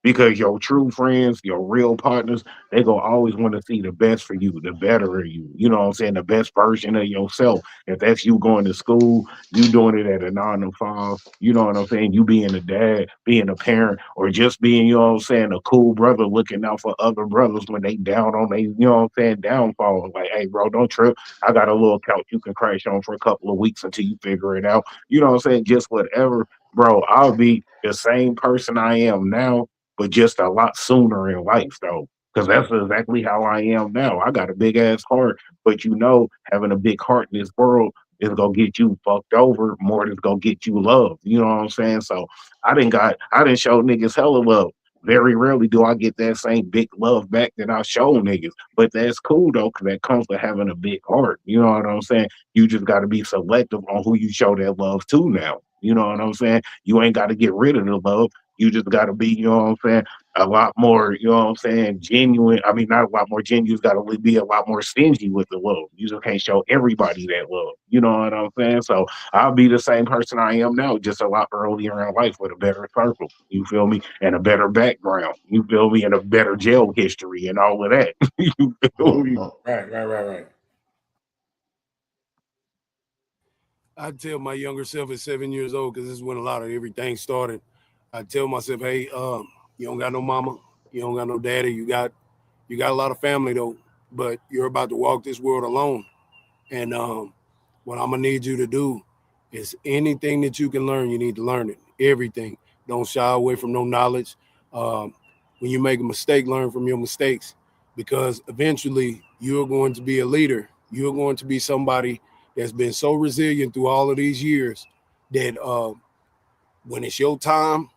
Because your true friends, your real partners, they gonna always want to see the best for you, the better of you. You know what I'm saying? The best version of yourself. If that's you going to school, you doing it at a 9 to 5. You know what I'm saying? You being a dad, being a parent, or just being, you know what I'm saying, a cool brother looking out for other brothers when they down on they, you know what I'm saying, downfall. Like, hey, bro, don't trip. I got a little couch you can crash on for a couple of weeks until you figure it out. You know what I'm saying? Just whatever, bro. I'll be the same person I am now, but just a lot sooner in life, though. Because that's exactly how I am now. I got a big ass heart, but having a big heart in this world is gonna get you fucked over more than it's gonna get you love. You know what I'm saying? So I didn't show niggas hella love. Very rarely do I get that same big love back that I show niggas. But that's cool though, because that comes with having a big heart. You know what I'm saying? You just gotta be selective on who you show that love to now. You know what I'm saying? You ain't gotta get rid of the love. You just got to be, you know what I'm saying, a lot more, you know what I'm saying, genuine. I mean, not a lot more genuine. You got to be a lot more stingy with the love. You just can't show everybody that love. You know what I'm saying? So I'll be the same person I am now, just a lot earlier in life with a better circle. You feel me? And a better background. You feel me? And a better jail history and all of that. You feel me? Right. I tell my younger self at 7 years old, because this is when a lot of everything started. I tell myself, hey, you don't got no mama, you don't got no daddy, you got a lot of family though, but you're about to walk this world alone. And what I'm gonna need you to do is anything that you can learn, you need to learn it. Everything. Don't shy away from no knowledge. When you make a mistake, learn from your mistakes, because eventually you're going to be a leader. You're going to be somebody that's been so resilient through all of these years that when it's your time,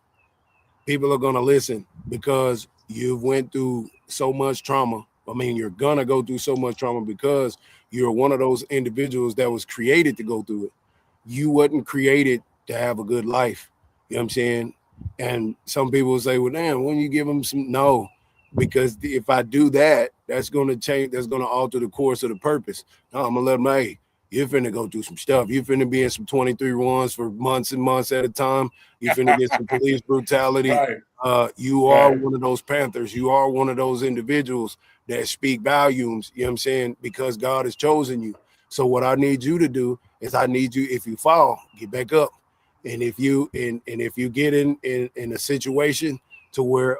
people are going to listen, because you've went through so much trauma. I mean, you're going to go through so much trauma because you're one of those individuals that was created to go through it. You wasn't created to have a good life. You know what I'm saying? And some people will say, well, damn, when you give them some, no, because if I do that, that's going to change. That's going to alter the course of the purpose. No, I'm going to let them, hey, you're finna go through some stuff. You're finna be in some 23 runs for months and months at a time. You're finna get some police brutality. Right. You are one of those Panthers. You are one of those individuals that speak volumes, you know what I'm saying, because God has chosen you. So what I need you to do is I need you, if you fall, get back up. And if you if you get in a situation to where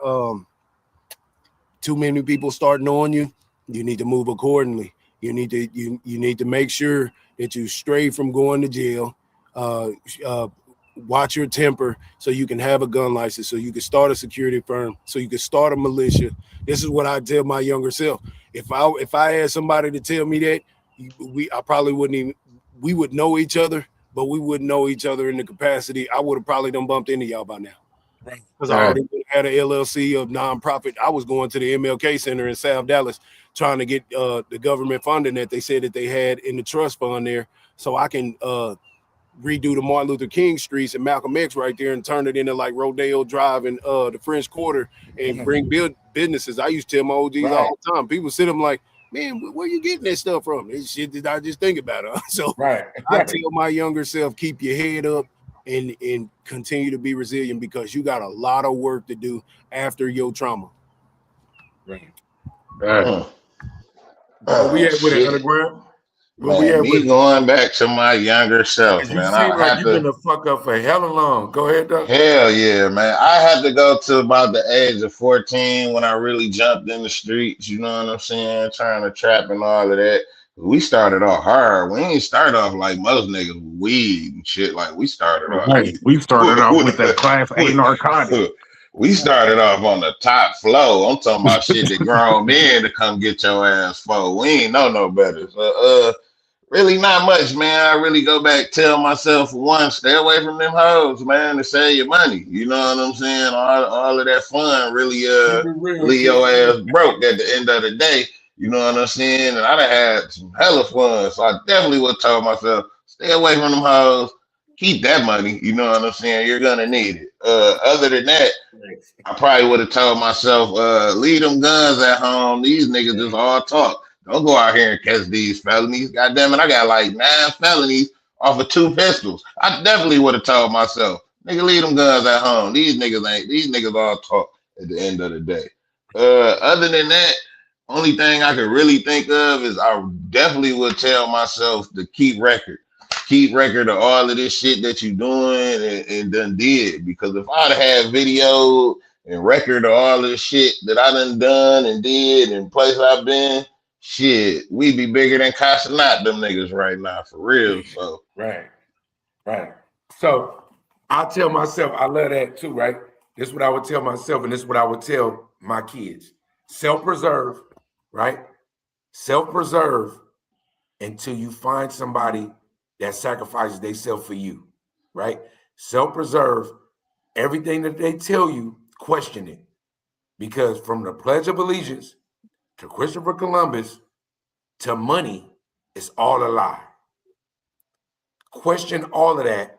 too many people start knowing you, you need to move accordingly. You need to make sure that you stray from going to jail. Watch your temper so you can have a gun license, so you can start a security firm, so you can start a militia. This is what I tell my younger self. If I had somebody to tell me that, I probably wouldn't even. We would know each other, but we wouldn't know each other in the capacity. I would have probably done bumped into y'all by now. Right. Because I already had an LLC of nonprofit. I was going to the MLK Center in South Dallas trying to get the government funding that they said that they had in the trust fund there, so I can redo the Martin Luther King streets and Malcolm X right there and turn it into like Rodeo Drive and the French Quarter and bring businesses. I used to tell my OGs all the time. People sit them like, man, where you getting that stuff from? It's shit that I just think about it. So I tell my younger self, keep your head up and continue to be resilient, because you got a lot of work to do after your trauma. Right. We at with it underground. Man, me going back to my younger self, You man. seem I like have you've to. been a fuck up for hella long. Go ahead, though. Hell yeah, man. I had to go to about the age of 14 when I really jumped in the streets, you know what I'm saying? Trying to trap and all of that. We started off hard. We ain't start off like most niggas with weed and shit. Like we started off. Hey, we started off with that class A narcotic. We started off on the top floor. I'm talking about shit that grown men to come get your ass for. We ain't know no better. So really not much, man. I really go back, tell myself one, stay away from them hoes, man, to save your money. You know what I'm saying? All of that fun really leave your ass broke at the end of the day. You know what I'm saying? And I done had some hella fun. So I definitely would tell myself, stay away from them hoes, keep that money. You know what I'm saying? You're gonna need it. Other than that, I probably would have told myself, leave them guns at home. These niggas just all talk. Don't go out here and catch these felonies. God damn it, I got like 9 felonies off of 2 pistols. I definitely would have told myself, nigga, leave them guns at home. These niggas all talk at the end of the day. Other than that, only thing I could really think of is I definitely would tell myself to keep record. Keep record of all of this shit that you doing and done did. Because if I'd have had video and record of all of the shit that I done and did and place I've been, shit, we be bigger than Casanat, them niggas right now, for real. So right. So I tell myself, I love that too, right? This is what I would tell myself, and this is what I would tell my kids. Self-preserve, right? Self-preserve until you find somebody that sacrifices themselves for you, right? Self-preserve. Everything that they tell you, question it. Because from the Pledge of Allegiance to Christopher Columbus to money, it's all a lie. Question all of that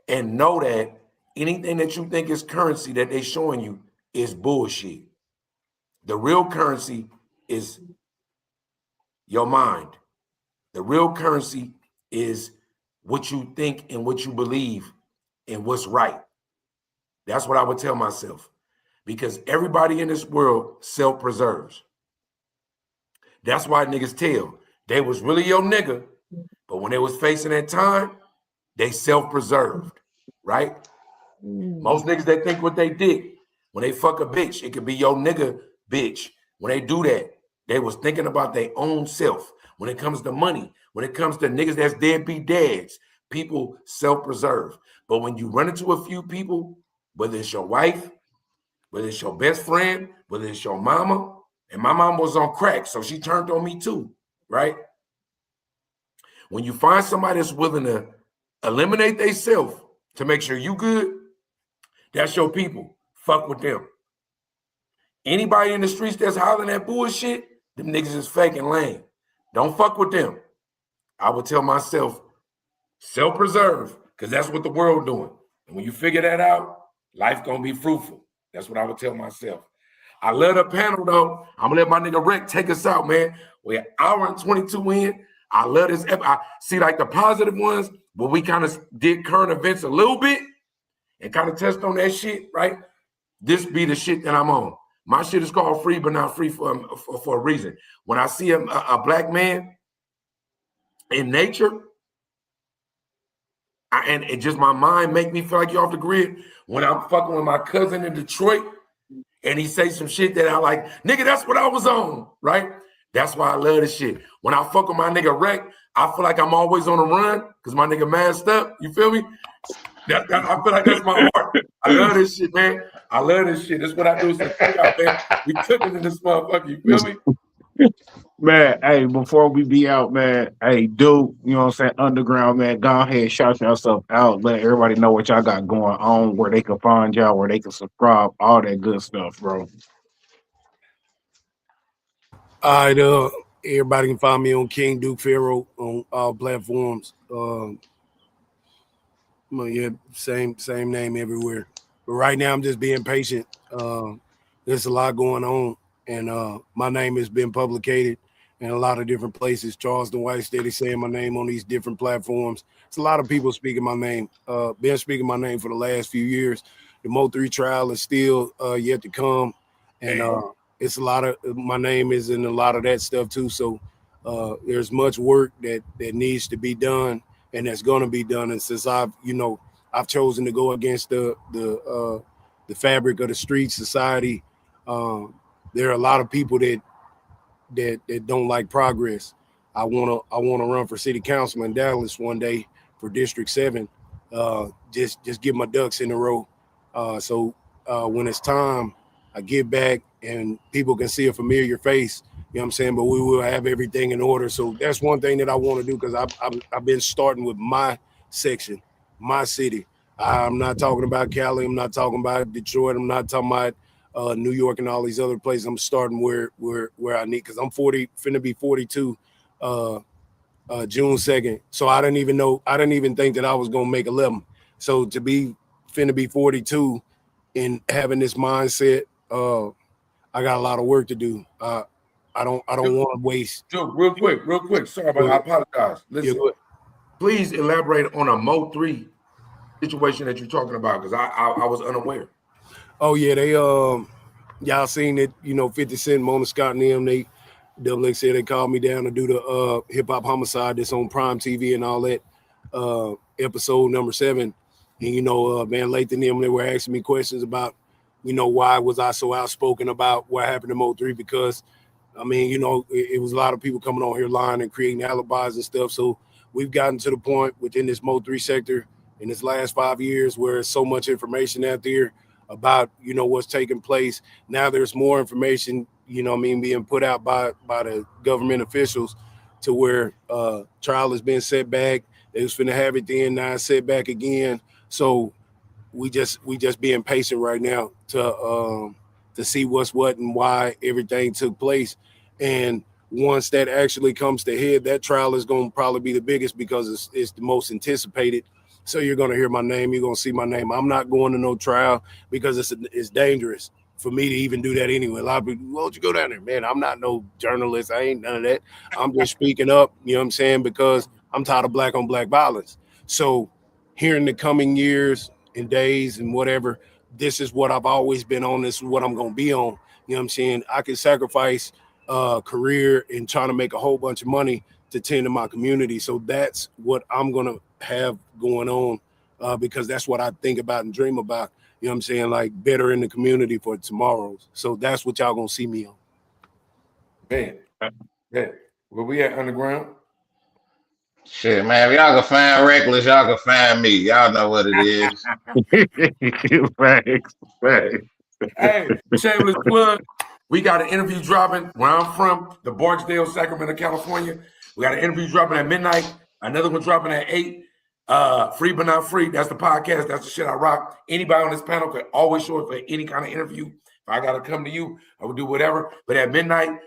and know that anything that you think is currency that they're showing you is bullshit. The real currency is your mind. The real currency is what you think and what you believe and what's right. That's what I would tell myself. Because everybody in this world self-preserves. That's why niggas tell they was really your nigga, but when they was facing that time, they self-preserved, right? Most niggas that think what they did, when they fuck a bitch, it could be your nigga bitch. When they do that, they was thinking about their own self. When it comes to money, when it comes to niggas that's deadbeat dads, people self-preserve. But when you run into a few people, whether it's your wife, whether it's your best friend, whether it's your mama, and my mom was on crack, so she turned on me too, right? When you find somebody that's willing to eliminate themselves to make sure you good, that's your people. Fuck with them. Anybody in the streets that's hollering that bullshit, them niggas is fake and lame. Don't fuck with them. I would tell myself, self-preserve, because that's what the world doing. And when you figure that out, life gonna be fruitful. That's what I would tell myself. I love the panel though. I'm gonna let my nigga Rick take us out, man. We're an hour and 22 in. I love this. I see like the positive ones, but we kind of did current events a little bit and kind of touched on that shit, right? This be the shit that I'm on. My shit is called Free, but not free for a reason. When I see a black man in nature, and it just my mind make me feel like you're off the grid. When I'm fucking with my cousin in Detroit, and he say some shit that I like, nigga, that's what I was on, right? That's why I love this shit. When I fuck with my nigga Rec, I feel like I'm always on the run because my nigga masked up. You feel me? I feel like that's my heart. I love this shit, man. I love this shit. That's what I do. Is out, man. We cooking in this motherfucker. You feel me? Man, hey, before we be out, man, hey, dude, you know what I'm saying? Underground, man, go ahead, shout yourself out. Let everybody know what y'all got going on, where they can find y'all, where they can subscribe, all that good stuff, bro. All right, everybody can find me on King Duke Pharaoh on all platforms. Yeah, same name everywhere. But right now I'm just being patient. There's a lot going on, and my name has been publicated in a lot of different places. Charleston White steady saying my name on these different platforms. It's a lot of people speaking my name. Been speaking my name for the last few years. The Mo3 trial is still yet to come, and it's a lot of my name is in a lot of that stuff too. So There's much work that needs to be done, and that's going to be done. And since I've chosen to go against the fabric of the street society, there are a lot of people that don't like progress. I want to run for city council in Dallas one day for District 7. Just get my ducks in a row. So when it's time, I get back and people can see a familiar face. You know what I'm saying? But we will have everything in order. So that's one thing that I want to do, because I've been starting with my section, my city. I'm not talking about Cali. I'm not talking about Detroit. I'm not talking about New York and all these other places. I'm starting where I need, because I'm finna be 42 June 2nd. So I didn't even think that I was gonna make 11. So to be finna be 42 and having this mindset, I got a lot of work to do. I don't want to waste. Dude, real quick. Sorry about that. I apologize. Listen, please elaborate on a Mo 3 situation that you're talking about, because I was unaware. Oh yeah, they y'all seen it, 50 Cent, Mona Scott and them, they said they called me down to do the hip hop homicide that's on Prime TV and all that, episode number 7. And Van Lathan and them, they were asking me questions about, why was I so outspoken about what happened to Mo 3, because it was a lot of people coming on here lying and creating alibis and stuff. So we've gotten to the point within this Mo 3 sector in this last 5 years where there's so much information out there about, what's taking place. Now there's more information, being put out by the government officials, to where trial has been set back. They was finna have it then, now it's set back again. So we just being patient right now to see what's what and why everything took place. And once that actually comes to head, that trial is going to probably be the biggest, because it's the most anticipated. So you're going to hear my name. You're going to see my name. I'm not going to no trial because it's dangerous for me to even do that anyway. A lot of people, why don't you go down there? Man, I'm not no journalist. I ain't none of that. I'm just speaking up, you know what I'm saying, because I'm tired of black on black violence. So here in the coming years and days and whatever, this is what I've always been on. This is what I'm going to be on. You know what I'm saying? I can sacrifice career and trying to make a whole bunch of money to tend to my community. So that's what I'm going to have going on, because that's what I think about and dream about. You know what I'm saying? Like better in the community for tomorrow. So that's what y'all going to see me on. Man, where we at, Underground? Shit, man. If y'all can find Reckless, y'all can find me. Y'all know what it is. Facts. Hey, shameless plug. We got an interview dropping where I'm from, the Barksdale, Sacramento, California. We got an interview dropping at midnight. Another one dropping at 8. Free but not free. That's the podcast. That's the shit I rock. Anybody on this panel could always show up for any kind of interview. If I gotta come to you, I will do whatever. But at midnight,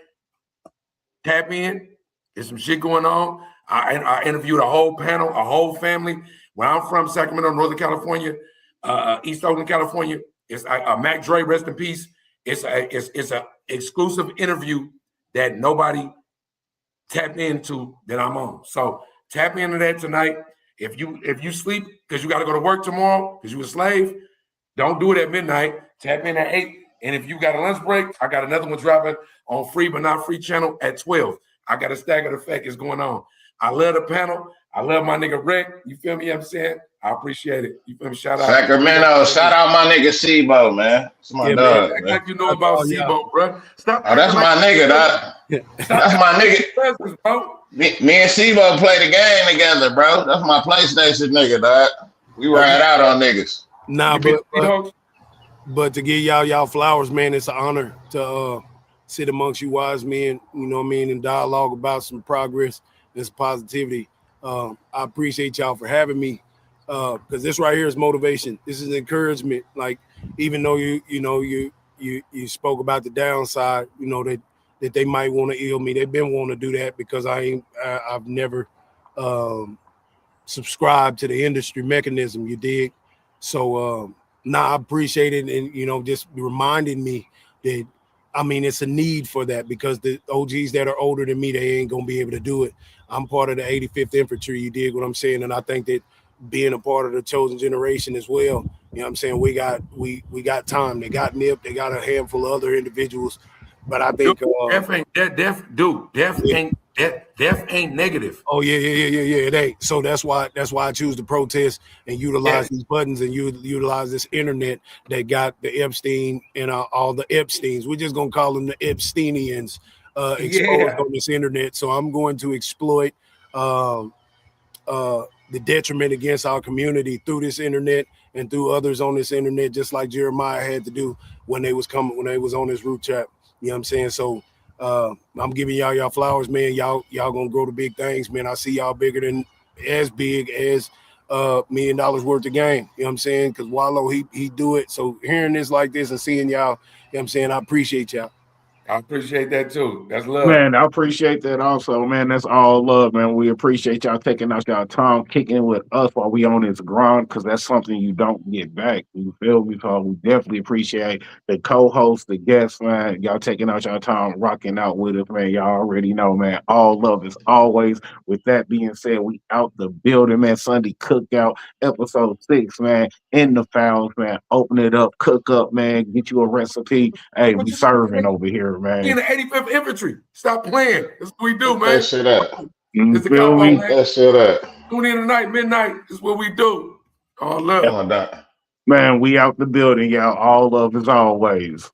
tap in. There's some shit going on. I interviewed a whole panel, a whole family. Where I'm from, Sacramento, Northern California, East Oakland, California. It's Mac Dre, rest in peace. It's a exclusive interview that nobody tapped into that I'm on. So tap into that tonight. If you sleep because you got to go to work tomorrow because you a slave, don't do it at midnight. Tap in at 8. And if you got a lunch break, I got another one dropping on Free But Not Free channel at 12. I got a staggered effect is going on. I love the panel. I love my nigga Rick. You feel me? I'm saying I appreciate it. You feel me? Shout out Sacramento. Shout out my nigga Sebo, man. It's my dog. Man. Like you know about Sebo, bro. Stop. Oh, that's my nigga, dog. That's my nigga. Bro. Me and Sebo play the game together, bro. That's my PlayStation nigga, dog. We ride out on niggas. Nah, but to give y'all flowers, man, it's an honor to sit amongst you wise men, you know what I mean, and dialogue about some progress and some positivity. I appreciate y'all for having me, because this right here is motivation. This is encouragement. Like, even though you spoke about the downside, that they might want to ill me. They've been wanting to do that because I've never subscribed to the industry mechanism. You dig? So I appreciate it, and just reminding me that it's a need for that, because the OGs that are older than me, they ain't gonna be able to do it. I'm part of the 85th Infantry. You dig what I'm saying? And I think that being a part of the chosen generation as well, you know what I'm saying? We got time. They got Nip. They got a handful of other individuals. But I think Def ain't Death ain't negative. Oh yeah. It ain't. So that's why I choose to protest and utilize these buttons and utilize this internet that got the Epstein and all the Epsteins. We're just gonna call them the Epsteinians exposed on this internet. So I'm going to exploit the detriment against our community through this internet and through others on this internet, just like Jeremiah had to do when they was on his root chat. You know what I'm saying? So I'm giving y'all flowers, man. Y'all gonna grow to big things, man. I see y'all as big as $1 million worth of game. You know what I'm saying? Because Wallow, he do it. So hearing this like this and seeing y'all, you know what I'm saying, I appreciate y'all. I appreciate that too. That's love. Man, I appreciate that also, man. That's all love, man. We appreciate y'all taking out y'all time, kicking with us while we on this grind, because that's something you don't get back. You feel me? So we definitely appreciate the co-hosts, the guests, man. Y'all taking out y'all time, rocking out with us, man. Y'all already know, man. All love is always. With that being said, we out the building, man. Sunday Cookout, episode 6, man. In the fouls, man. Open it up, cook up, man. Get you a recipe. Hey, we serving over here, man. We in the 85th Infantry. Stop playing. That's what we do, man. That shit up. It's the combo, man. That shit up. Tune in tonight, midnight. Is what we do. All love. Come on, Doc. Man, we out the building, y'all. All love as always.